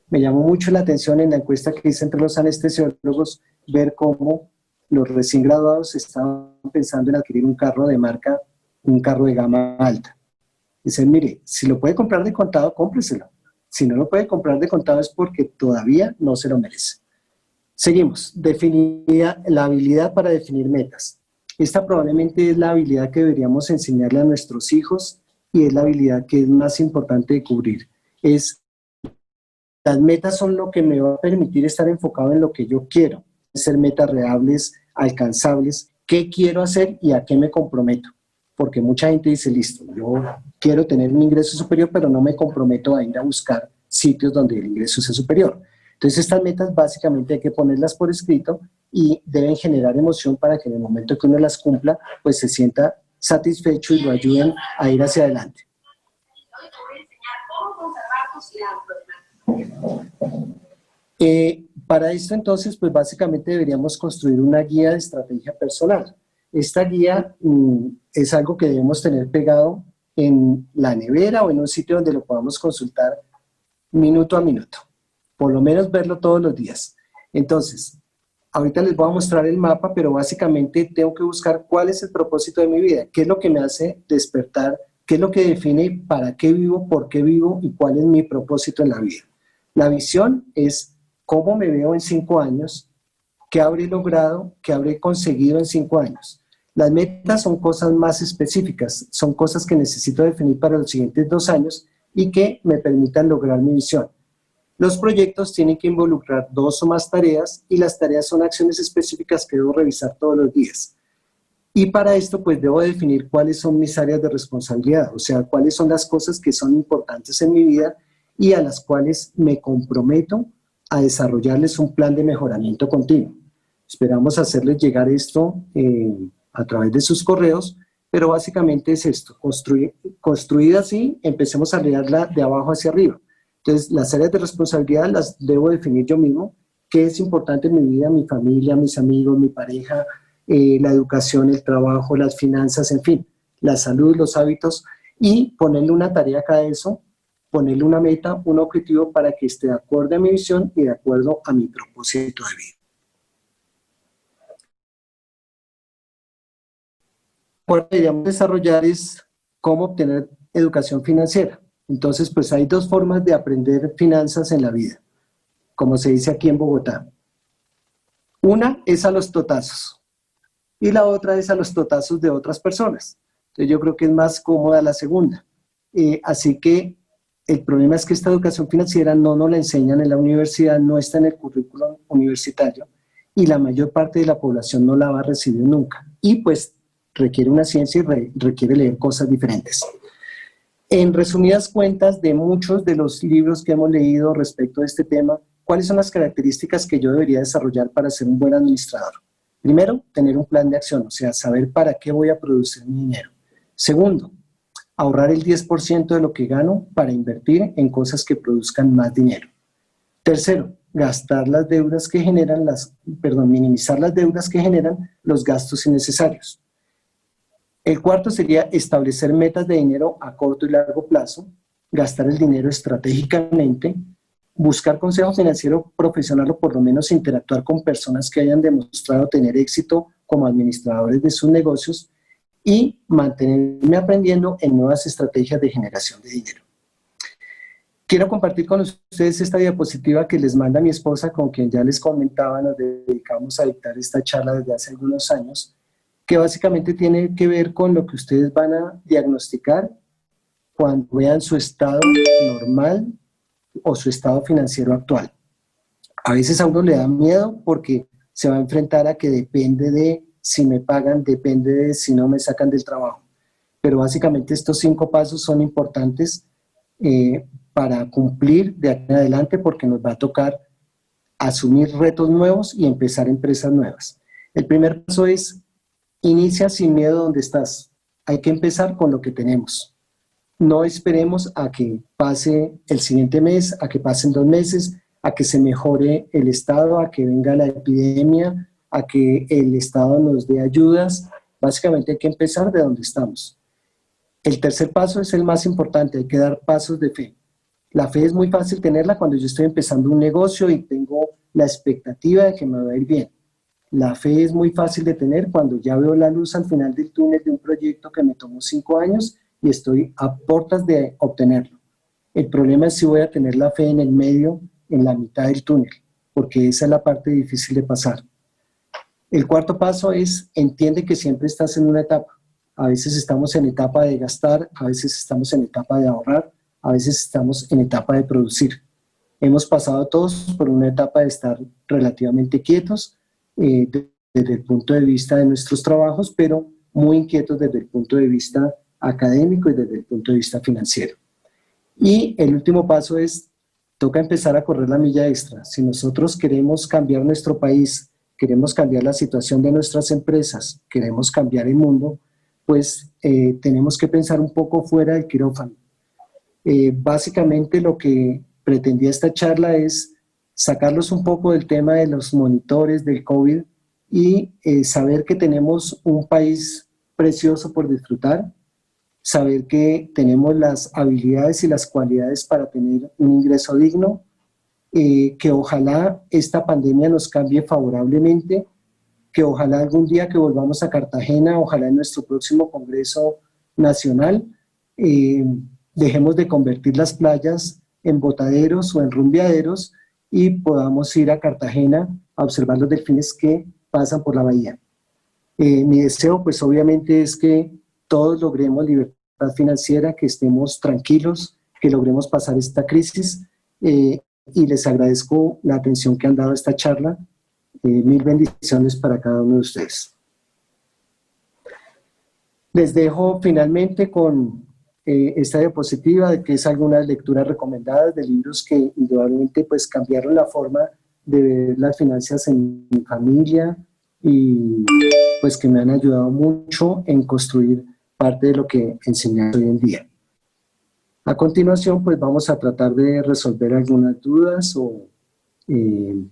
Me llamó mucho la atención en la encuesta que hice entre los anestesiólogos ver cómo los recién graduados estaban pensando en adquirir un carro de marca, un carro de gama alta. Dicen, mire, si lo puede comprar de contado, cómpreselo. Si no lo puede comprar de contado es porque todavía no se lo merece. Seguimos. Definida la habilidad para definir metas. Esta probablemente es la habilidad que deberíamos enseñarle a nuestros hijos y es la habilidad que es más importante de cubrir. Las metas son lo que me va a permitir estar enfocado en lo que yo quiero. Ser metas reales, alcanzables, qué quiero hacer y a qué me comprometo. Porque mucha gente dice, listo, yo quiero tener un ingreso superior, pero no me comprometo a ir a buscar sitios donde el ingreso sea superior. Entonces estas metas básicamente hay que ponerlas por escrito y deben generar emoción para que en el momento que uno las cumpla, pues se sienta satisfecho y lo ayuden a ir hacia adelante. Para esto entonces, pues básicamente deberíamos construir una guía de estrategia personal. Esta guía es algo que debemos tener pegado en la nevera o en un sitio donde lo podamos consultar minuto a minuto. Por lo menos verlo todos los días. Entonces, ahorita les voy a mostrar el mapa, pero básicamente tengo que buscar cuál es el propósito de mi vida, qué es lo que me hace despertar, qué es lo que define para qué vivo, por qué vivo y cuál es mi propósito en la vida. La visión es cómo me veo en 5 años, qué habré logrado, qué habré conseguido en 5 años. Las metas son cosas más específicas, son cosas que necesito definir para los siguientes 2 años y que me permitan lograr mi visión. Los proyectos tienen que involucrar 2 o más tareas y las tareas son acciones específicas que debo revisar todos los días. Y para esto, pues debo definir cuáles son mis áreas de responsabilidad, o sea, cuáles son las cosas que son importantes en mi vida y a las cuales me comprometo a desarrollarles un plan de mejoramiento continuo. Esperamos hacerles llegar esto a través de sus correos, pero básicamente es esto, construida así, empecemos a leerla de abajo hacia arriba. Entonces, las áreas de responsabilidad las debo definir yo mismo, qué es importante en mi vida, mi familia, mis amigos, mi pareja, la educación, el trabajo, las finanzas, en fin, la salud, los hábitos, y ponerle una tarea a cada eso, ponerle una meta, un objetivo para que esté de acuerdo a mi visión y de acuerdo a mi propósito de vida. Lo que deberíamos desarrollar es cómo obtener educación financiera. Entonces, pues hay dos formas de aprender finanzas en la vida, como se dice aquí en Bogotá. Una es a los totazos y la otra es a los totazos de otras personas. Entonces yo creo que es más cómoda la segunda. Así que el problema es que esta educación financiera no nos la enseñan en la universidad, no está en el currículum universitario y la mayor parte de la población no la va a recibir nunca. Y pues requiere una ciencia y requiere leer cosas diferentes. En resumidas cuentas, de muchos de los libros que hemos leído respecto a este tema, ¿cuáles son las características que yo debería desarrollar para ser un buen administrador? Primero, tener un plan de acción, o sea, saber para qué voy a producir mi dinero. Segundo, ahorrar el 10% de lo que gano para invertir en cosas que produzcan más dinero. Tercero, gastar las deudas que generan minimizar las deudas que generan los gastos innecesarios. El cuarto sería establecer metas de dinero a corto y largo plazo, gastar el dinero estratégicamente, buscar consejo financiero profesional o por lo menos interactuar con personas que hayan demostrado tener éxito como administradores de sus negocios y mantenerme aprendiendo en nuevas estrategias de generación de dinero. Quiero compartir con ustedes esta diapositiva que les manda mi esposa, con quien ya les comentaba, nos dedicamos a dictar esta charla desde hace algunos años, que básicamente tiene que ver con lo que ustedes van a diagnosticar cuando vean su estado normal o su estado financiero actual. A veces a uno le da miedo porque se va a enfrentar a que depende de si me pagan, depende de si no me sacan del trabajo. Pero básicamente estos 5 pasos son importantes para cumplir de aquí en adelante porque nos va a tocar asumir retos nuevos y empezar empresas nuevas. El primer paso es inicia sin miedo donde estás. Hay que empezar con lo que tenemos. No esperemos a que pase el siguiente mes, a que pasen 2 meses, a que se mejore el estado, a que venga la epidemia, a que el estado nos dé ayudas. Básicamente hay que empezar de donde estamos. El tercer paso es el más importante, hay que dar pasos de fe. La fe es muy fácil tenerla cuando yo estoy empezando un negocio y tengo la expectativa de que me va a ir bien. La fe es muy fácil de tener cuando ya veo la luz al final del túnel de un proyecto que me tomó 5 años y estoy a puertas de obtenerlo. El problema es si voy a tener la fe en el medio, en la mitad del túnel, porque esa es la parte difícil de pasar. El cuarto paso es, entiende que siempre estás en una etapa. A veces estamos en etapa de gastar, a veces estamos en etapa de ahorrar, a veces estamos en etapa de producir. Hemos pasado todos por una etapa de estar relativamente quietos desde el punto de vista de nuestros trabajos, pero muy inquietos desde el punto de vista académico y desde el punto de vista financiero. Y el último paso es, toca empezar a correr la milla extra. Si nosotros queremos cambiar nuestro país, queremos cambiar la situación de nuestras empresas, queremos cambiar el mundo, pues tenemos que pensar un poco fuera del quirófano. Básicamente lo que pretendía esta charla es sacarlos un poco del tema de los monitores del COVID y saber que tenemos un país precioso por disfrutar, saber que tenemos las habilidades y las cualidades para tener un ingreso digno, que ojalá esta pandemia nos cambie favorablemente, que ojalá algún día que volvamos a Cartagena, ojalá en nuestro próximo Congreso Nacional, dejemos de convertir las playas en botaderos o en rumbeaderos y podamos ir a Cartagena a observar los delfines que pasan por la bahía. Mi deseo, pues obviamente, es que todos logremos libertad financiera, que estemos tranquilos, que logremos pasar esta crisis y les agradezco la atención que han dado a esta charla. Mil bendiciones para cada uno de ustedes. Les dejo finalmente con esta diapositiva de que es algunas lecturas recomendadas de libros que indudablemente pues cambiaron la forma de ver las finanzas en mi familia y pues que me han ayudado mucho en construir parte de lo que enseñamos hoy en día. A continuación pues vamos a tratar de resolver algunas dudas o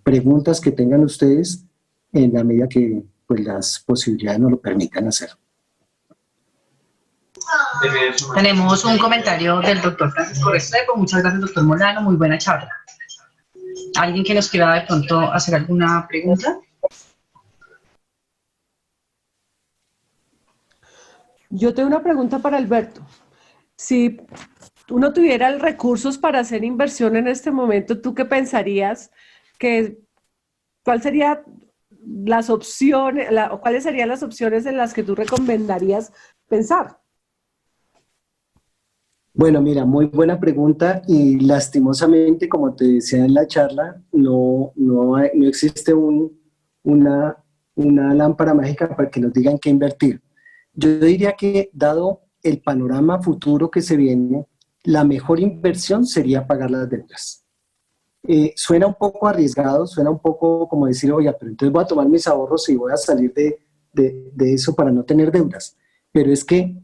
preguntas que tengan ustedes en la medida que pues las posibilidades nos lo permitan hacer. Tenemos un comentario del doctor Francisco Restrepo. Muchas gracias, doctor Molano. Muy buena charla. ¿Alguien que nos quiera de pronto hacer alguna pregunta? Yo tengo una pregunta para Alberto. Si uno tuviera recursos para hacer inversión en este momento, ¿tú qué pensarías? ¿Cuál sería las opciones, cuáles serían las opciones en las que tú recomendarías pensar? Bueno, mira, muy buena pregunta y lastimosamente, como te decía en la charla, no existe una lámpara mágica para que nos digan qué invertir. Yo diría que, dado el panorama futuro que se viene, la mejor inversión sería pagar las deudas. Suena un poco arriesgado, suena un poco como decir, oye, pero entonces voy a tomar mis ahorros y voy a salir de eso para no tener deudas. Pero es que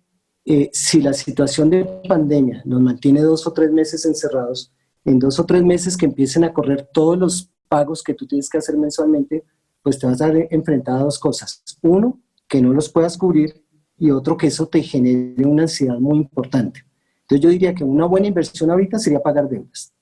si la situación de pandemia nos mantiene 2 o 3 meses encerrados, en 2 o 3 meses que empiecen a correr todos los pagos que tú tienes que hacer mensualmente, pues te vas a enfrentar a 2 cosas. Uno, que no los puedas cubrir, y otro, que eso te genere una ansiedad muy importante. Entonces yo diría que una buena inversión ahorita sería pagar deudas.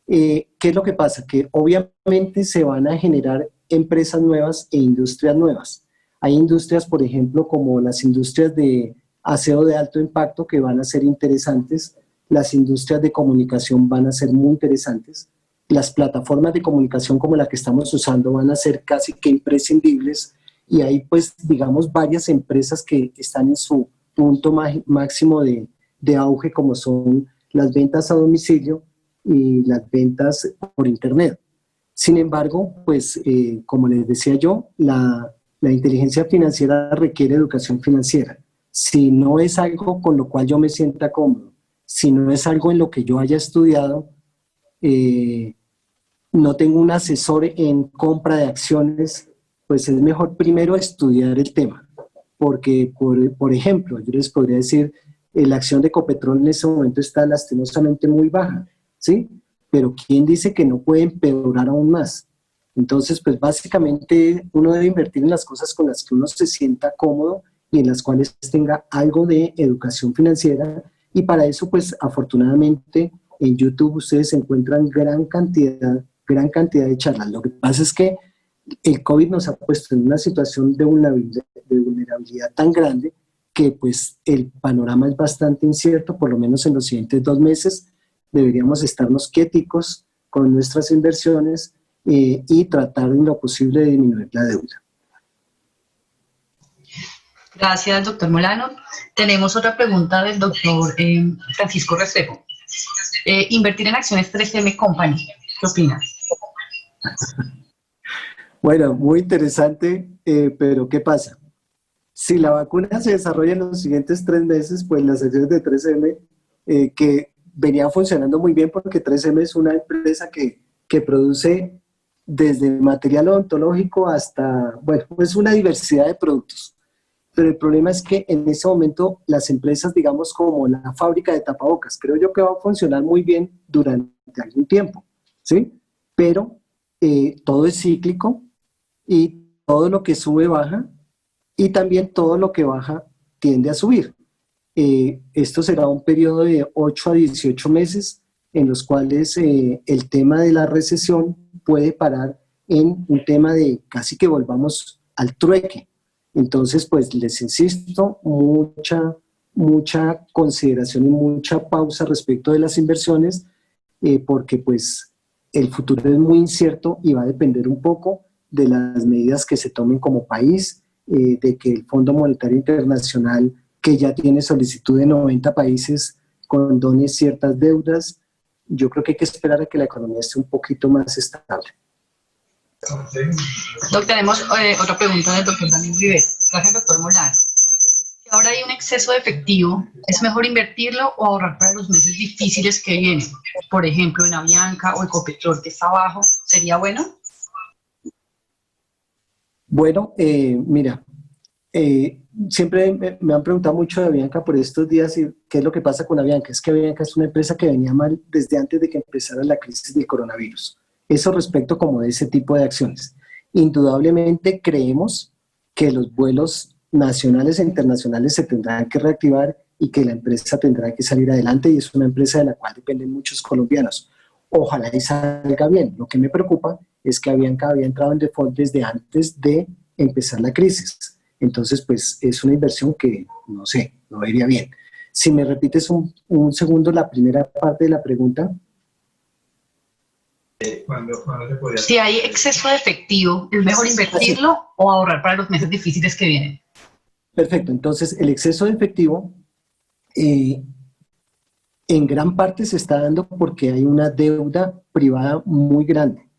¿Qué es lo que pasa? Que obviamente se van a generar empresas nuevas e industrias nuevas. Hay industrias, por ejemplo, como las industrias de aseo de alto impacto que van a ser interesantes, las industrias de comunicación van a ser muy interesantes, las plataformas de comunicación como la que estamos usando van a ser casi que imprescindibles y hay pues digamos varias empresas que están en su punto máximo de auge como son las ventas a domicilio y las ventas por internet. Sin embargo, pues como les decía yo, la inteligencia financiera requiere educación financiera. Si no es algo con lo cual yo me sienta cómodo, si no es algo en lo que yo haya estudiado, no tengo un asesor en compra de acciones, pues es mejor primero estudiar el tema. Porque, por ejemplo, yo les podría decir, la acción de Ecopetrol en ese momento está lastimosamente muy baja, ¿sí? Pero ¿quién dice que no puede empeorar aún más? Entonces, pues básicamente uno debe invertir en las cosas con las que uno se sienta cómodo y en las cuales tenga algo de educación financiera, y para eso pues afortunadamente en YouTube ustedes encuentran gran cantidad de charlas. Lo que pasa es que el COVID nos ha puesto en una situación de vulnerabilidad tan grande que pues el panorama es bastante incierto. Por lo menos en los siguientes 2 meses deberíamos estarnos quieticos con nuestras inversiones y tratar en lo posible de disminuir la deuda. Gracias, doctor Molano. Tenemos otra pregunta del doctor Francisco Restrepo. Invertir en acciones 3M Company, ¿qué opinas? Bueno, muy interesante, pero ¿qué pasa? Si la vacuna se desarrolla en los siguientes 3 meses, pues las acciones de 3M, que venía funcionando muy bien porque 3M es una empresa que produce desde material odontológico hasta, bueno, pues una diversidad de productos. Pero el problema es que en ese momento las empresas, digamos como la fábrica de tapabocas, creo yo que va a funcionar muy bien durante algún tiempo, ¿sí? Pero todo es cíclico y todo lo que sube baja y también todo lo que baja tiende a subir. Esto será un periodo de 8 a 18 meses en los cuales el tema de la recesión puede parar en un tema de casi que volvamos al trueque. Entonces, pues les insisto, mucha consideración y mucha pausa respecto de las inversiones, porque pues el futuro es muy incierto y va a depender un poco de las medidas que se tomen como país, de que el Fondo Monetario Internacional, que ya tiene solicitud de 90 países, condone ciertas deudas. Yo creo que hay que esperar a que la economía esté un poquito más estable. Tenemos otra pregunta del doctor Daniel Rivera. Gracias, doctor Molano. ¿Qué ahora hay un exceso de efectivo, ¿es mejor invertirlo o ahorrar para los meses difíciles que vienen? Por ejemplo, en Avianca o Ecopetrol, que está abajo, ¿sería bueno? Bueno, mira, siempre me han preguntado mucho de Avianca por estos días y qué es lo que pasa con Avianca. Es que Avianca es una empresa que venía mal desde antes de que empezara la crisis del coronavirus. Eso respecto como de ese tipo de acciones. Indudablemente creemos que los vuelos nacionales e internacionales se tendrán que reactivar y que la empresa tendrá que salir adelante, y es una empresa de la cual dependen muchos colombianos. Ojalá y salga bien. Lo que me preocupa es que Avianca había entrado en default desde antes de empezar la crisis. Entonces, pues es una inversión que, no sé, no iría bien. Si me repites un segundo la primera parte de la pregunta. Si hay exceso de efectivo, ¿es mejor invertirlo o ahorrar para los meses difíciles que vienen? Perfecto, entonces el exceso de efectivo en gran parte se está dando porque hay una deuda privada muy grande.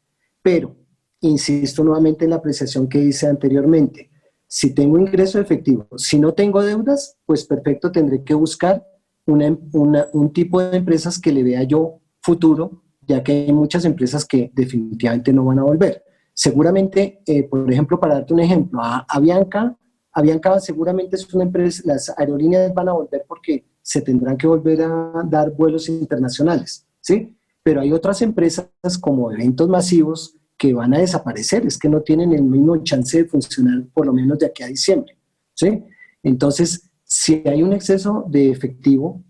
Pero, insisto nuevamente en la apreciación que hice anteriormente, si tengo ingreso efectivo, si no tengo deudas, pues perfecto, tendré que buscar un tipo de empresas que le vea yo futuro, ya que hay muchas empresas que definitivamente no van a volver. Seguramente, por ejemplo, para darte un ejemplo, Avianca seguramente es una empresa, las aerolíneas van a volver porque se tendrán que volver a dar vuelos internacionales, ¿sí? Pero hay otras empresas como eventos masivos que van a desaparecer, es que no tienen el mismo chance de funcionar por lo menos de aquí a diciembre, ¿sí? Entonces, si hay un exceso de efectivo,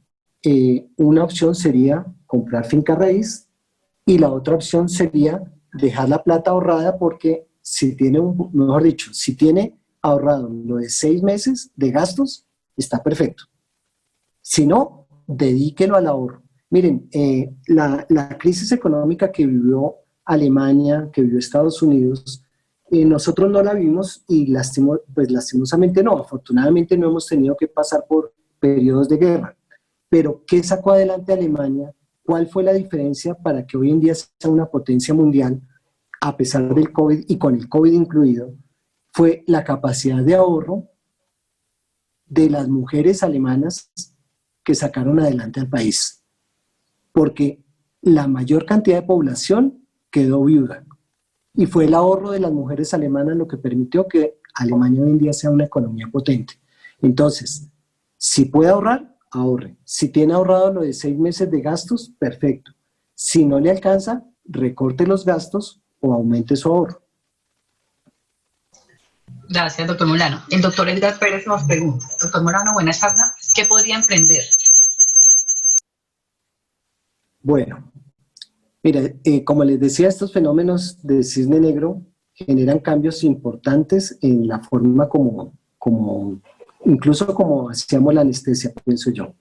una opción sería comprar finca raíz y la otra opción sería dejar la plata ahorrada porque si tiene, mejor dicho, si tiene ahorrado lo de 6 meses de gastos, está perfecto. Si no, dedíquelo al ahorro. Miren, la crisis económica que vivió Alemania, que vivió Estados Unidos, nosotros no la vimos y pues lastimosamente no, afortunadamente no hemos tenido que pasar por periodos de guerra. Pero, ¿qué sacó adelante Alemania? ¿Cuál fue la diferencia para que hoy en día sea una potencia mundial, a pesar del COVID y con el COVID incluido? Fue la capacidad de ahorro de las mujeres alemanas que sacaron adelante al país. Porque la mayor cantidad de población quedó viuda. Y fue el ahorro de las mujeres alemanas lo que permitió que Alemania hoy en día sea una economía potente. Entonces, si puede ahorrar, ahorre. Si tiene ahorrado lo de 6 meses de gastos, perfecto. Si no le alcanza, recorte los gastos o aumente su ahorro. Gracias, doctor Molano. El doctor Edgar Pérez nos pregunta, doctor Molano, buena charla, ¿qué podría emprender? Bueno, mira, como les decía, estos fenómenos de cisne negro generan cambios importantes en la forma incluso como hacíamos la anestesia, pienso yo.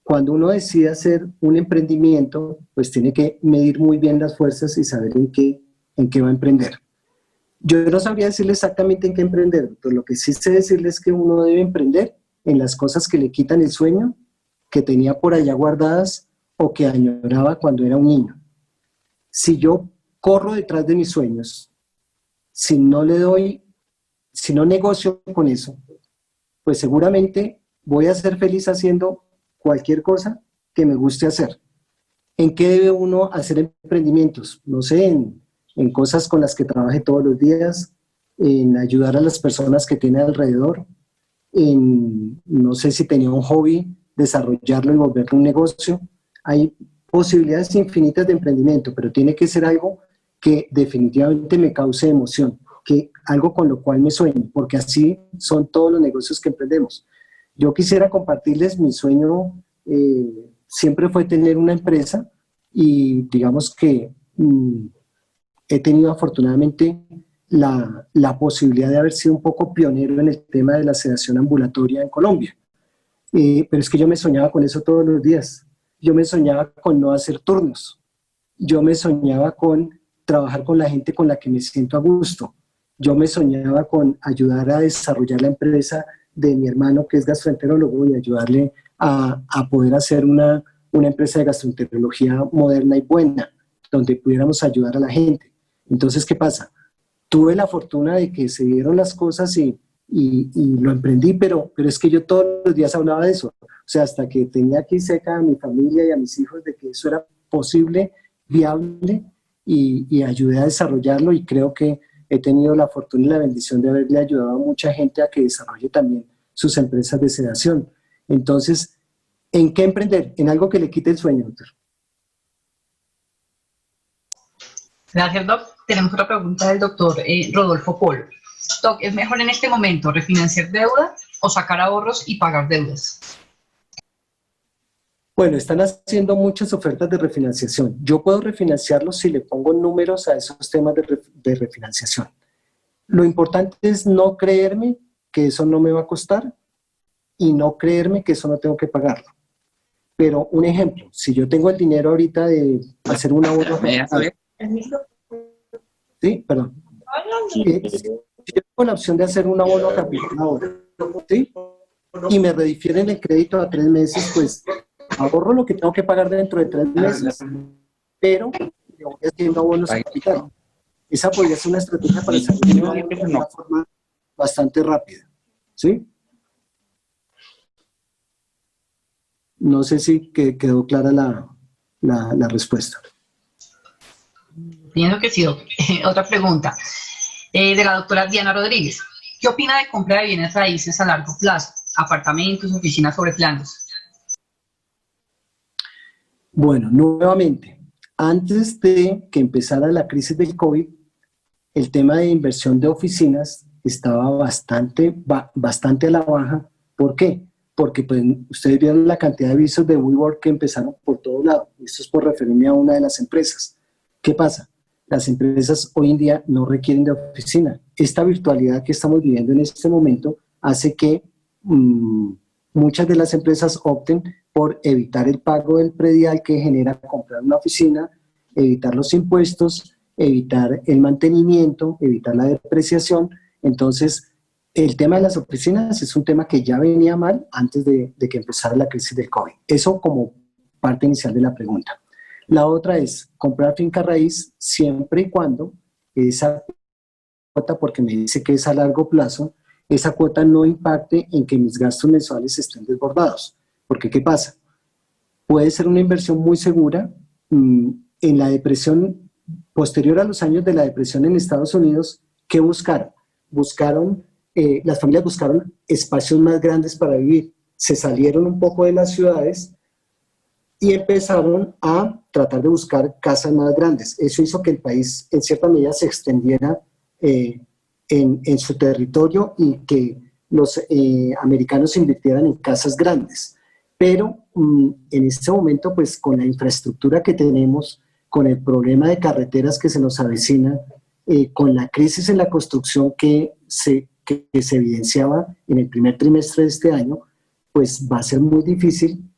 Cuando uno decide hacer un emprendimiento, pues tiene que medir muy bien las fuerzas y saber en qué va a emprender. Yo no sabría decirle exactamente en qué emprender, pero lo que sí sé decirle es que uno debe emprender en las cosas que le quitan el sueño, que tenía por allá guardadas o que añoraba cuando era un niño. Si yo corro detrás de mis sueños, si no negocio con eso, pues seguramente voy a ser feliz haciendo cualquier cosa que me guste hacer. ¿En qué debe uno hacer emprendimientos? No sé, en cosas con las que trabaje todos los días, en ayudar a las personas que tiene alrededor, no sé si tenía un hobby, desarrollarlo y volverlo un negocio. Hay posibilidades infinitas de emprendimiento, pero tiene que ser algo que definitivamente me cause emoción, algo con lo cual me sueño, porque así son todos los negocios que emprendemos. Yo quisiera compartirles mi sueño, siempre fue tener una empresa y digamos que he tenido afortunadamente la posibilidad de haber sido un poco pionero en el tema de la sedación ambulatoria en Colombia. Pero es que yo me soñaba con eso todos los días. Yo me soñaba con no hacer turnos. Yo me soñaba con trabajar con la gente con la que me siento a gusto. Yo me soñaba con ayudar a desarrollar la empresa de mi hermano que es gastroenterólogo y ayudarle a poder hacer una empresa de gastroenterología moderna y buena, donde pudiéramos ayudar a la gente. Entonces, ¿qué pasa? Tuve la fortuna de que se dieron las cosas y y lo emprendí, pero es que yo todos los días hablaba de eso. O sea, hasta que tenía aquí cerca a mi familia y a mis hijos de que eso era posible, viable, y ayudé a desarrollarlo, y creo que he tenido la fortuna y la bendición de haberle ayudado a mucha gente a que desarrolle también sus empresas de sedación. Entonces, ¿en qué emprender? En algo que le quite el sueño, doctor. Gracias, Doc. Tenemos otra pregunta del doctor Rodolfo Polo. Doc, ¿es mejor en este momento refinanciar deuda o sacar ahorros y pagar deudas? Bueno, están haciendo muchas ofertas de refinanciación. Yo puedo refinanciarlos si le pongo números a esos temas de refinanciación. Lo importante es no creerme que eso no me va a costar y no creerme que eso no tengo que pagarlo. Pero un ejemplo, si yo tengo el dinero ahorita de hacer un ahorro... Sí, perdón. Si yo tengo la opción de hacer un abono a capital ahora, ¿sí? Y me redifieren el crédito a 3 meses, pues ahorro lo que tengo que pagar dentro de 3 meses, pero yo voy haciendo abonos a capital. Esa podría ser una estrategia para salir de una forma bastante rápida, ¿sí? No sé si quedó clara la respuesta. Pienso que sí, Doc. Otra pregunta de la doctora Diana Rodríguez. ¿Qué opina de compra de bienes raíces a largo plazo? Apartamentos, oficinas sobre planos. Bueno, nuevamente, antes de que empezara la crisis del COVID, el tema de inversión de oficinas estaba bastante a la baja. ¿Por qué? Porque pues, ustedes vieron la cantidad de avisos de WeWork que empezaron por todo lado. Esto es por referirme a una de las empresas. ¿Qué pasa? Las empresas hoy en día no requieren de oficina. Esta virtualidad que estamos viviendo en este momento hace que muchas de las empresas opten por evitar el pago del predial que genera comprar una oficina, evitar los impuestos, evitar el mantenimiento, evitar la depreciación. Entonces, el tema de las oficinas es un tema que ya venía mal antes de que empezara la crisis del COVID. Eso como parte inicial de la pregunta. La otra es comprar finca raíz siempre y cuando esa cuota, porque me dice que es a largo plazo, esa cuota no impacte en que mis gastos mensuales estén desbordados. Porque, ¿qué pasa? Puede ser una inversión muy segura. En la depresión, posterior a los años de la depresión en Estados Unidos, ¿qué buscaron? Las familias buscaron espacios más grandes para vivir. Se salieron un poco de las ciudades y empezaron a tratar de buscar casas más grandes. Eso hizo que el país, en cierta medida, se extendiera en su territorio y que los americanos invirtieran en casas grandes. Pero en este momento, pues con la infraestructura que tenemos, con el problema de carreteras que se nos avecina, con la crisis en la construcción que se evidenciaba en el primer trimestre de este año, pues va a ser muy difícil,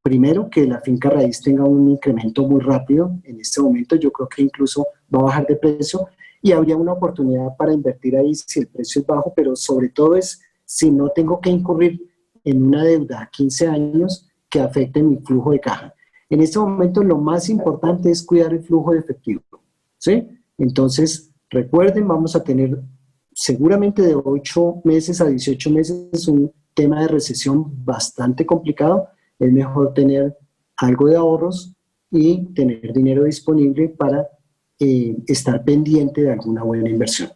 primero, que la finca raíz tenga un incremento muy rápido. En este momento yo creo que incluso va a bajar de precio y habría una oportunidad para invertir ahí si el precio es bajo, pero sobre todo es si no tengo que incurrir en una deuda a 15 años que afecte mi flujo de caja. En este momento lo más importante es cuidar el flujo de efectivo, ¿sí? Entonces, recuerden, vamos a tener seguramente de 8 meses a 18 meses un tema de recesión bastante complicado. Es mejor tener algo de ahorros y tener dinero disponible para estar pendiente de alguna buena inversión.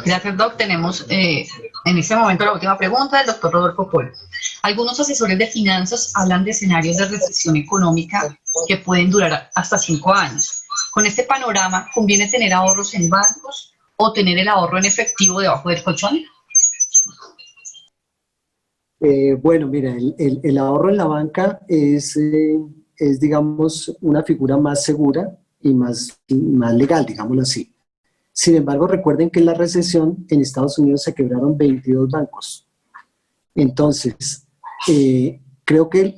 Gracias, Doc. Tenemos en este momento la última pregunta del doctor Rodolfo Polo. Algunos asesores de finanzas hablan de escenarios de recesión económica que pueden durar hasta 5 años. Con este panorama, ¿conviene tener ahorros en bancos o tener el ahorro en efectivo debajo del colchón? Bueno, mira, el ahorro en la banca es, digamos, una figura más segura y más legal, digámoslo así. Sin embargo, recuerden que en la recesión en Estados Unidos se quebraron 22 bancos. Entonces, creo que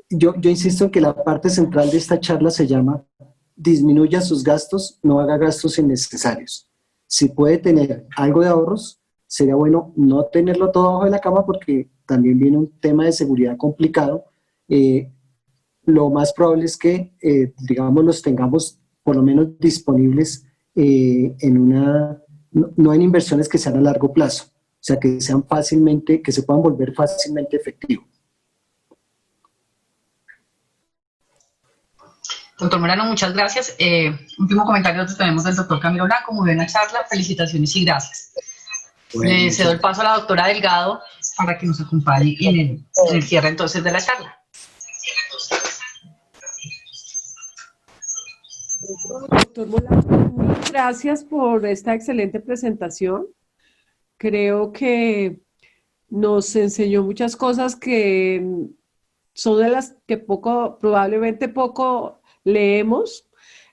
yo insisto en que la parte central de esta charla se llama disminuya sus gastos, no haga gastos innecesarios. Si puede tener algo de ahorros, sería bueno no tenerlo todo abajo de la cama porque también viene un tema de seguridad complicado. Lo más probable es que, digamos, los tengamos por lo menos disponibles en una no en inversiones que sean a largo plazo, o sea, que sean fácilmente, que se puedan volver fácilmente efectivos. Doctor Molano, muchas gracias. Último comentario que tenemos del doctor Camilo Blanco. Muy buena charla, felicitaciones y gracias. Bueno, Le cedo el paso a la doctora Delgado para que nos acompañe en el cierre entonces de la charla. Doctor Molano, muchas gracias por esta excelente presentación. Creo que nos enseñó muchas cosas que son de las que probablemente poco leemos.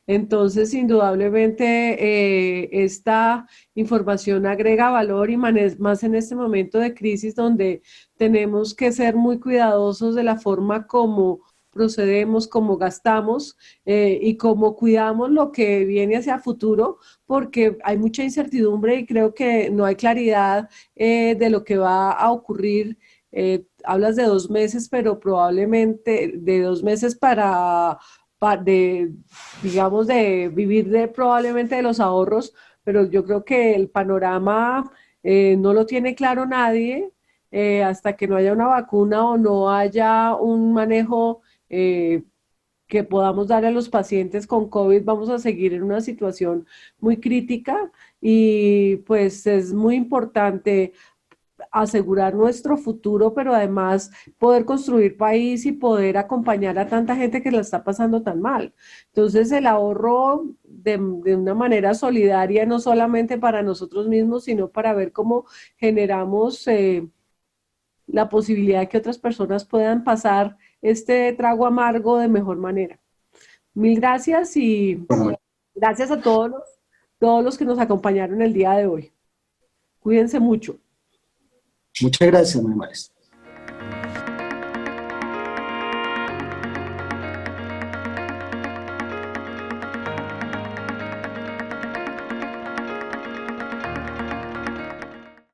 Entonces, indudablemente, esta información agrega valor y más en este momento de crisis donde tenemos que ser muy cuidadosos de la forma como procedemos, cómo gastamos y cómo cuidamos lo que viene hacia futuro, porque hay mucha incertidumbre y creo que no hay claridad de lo que va a ocurrir. Hablas de 2 meses, pero probablemente de 2 meses digamos, de vivir probablemente de los ahorros, pero yo creo que el panorama no lo tiene claro nadie hasta que no haya una vacuna o no haya un manejo que podamos dar a los pacientes con COVID. Vamos a seguir en una situación muy crítica y pues es muy importante asegurar nuestro futuro, pero además poder construir país y poder acompañar a tanta gente que la está pasando tan mal. Entonces, el ahorro de una manera solidaria, no solamente para nosotros mismos, sino para ver cómo generamos la posibilidad de que otras personas puedan pasar este trago amargo de mejor manera. Mil gracias y gracias a todos los que nos acompañaron el día de hoy. Cuídense mucho. Muchas gracias, muy amables.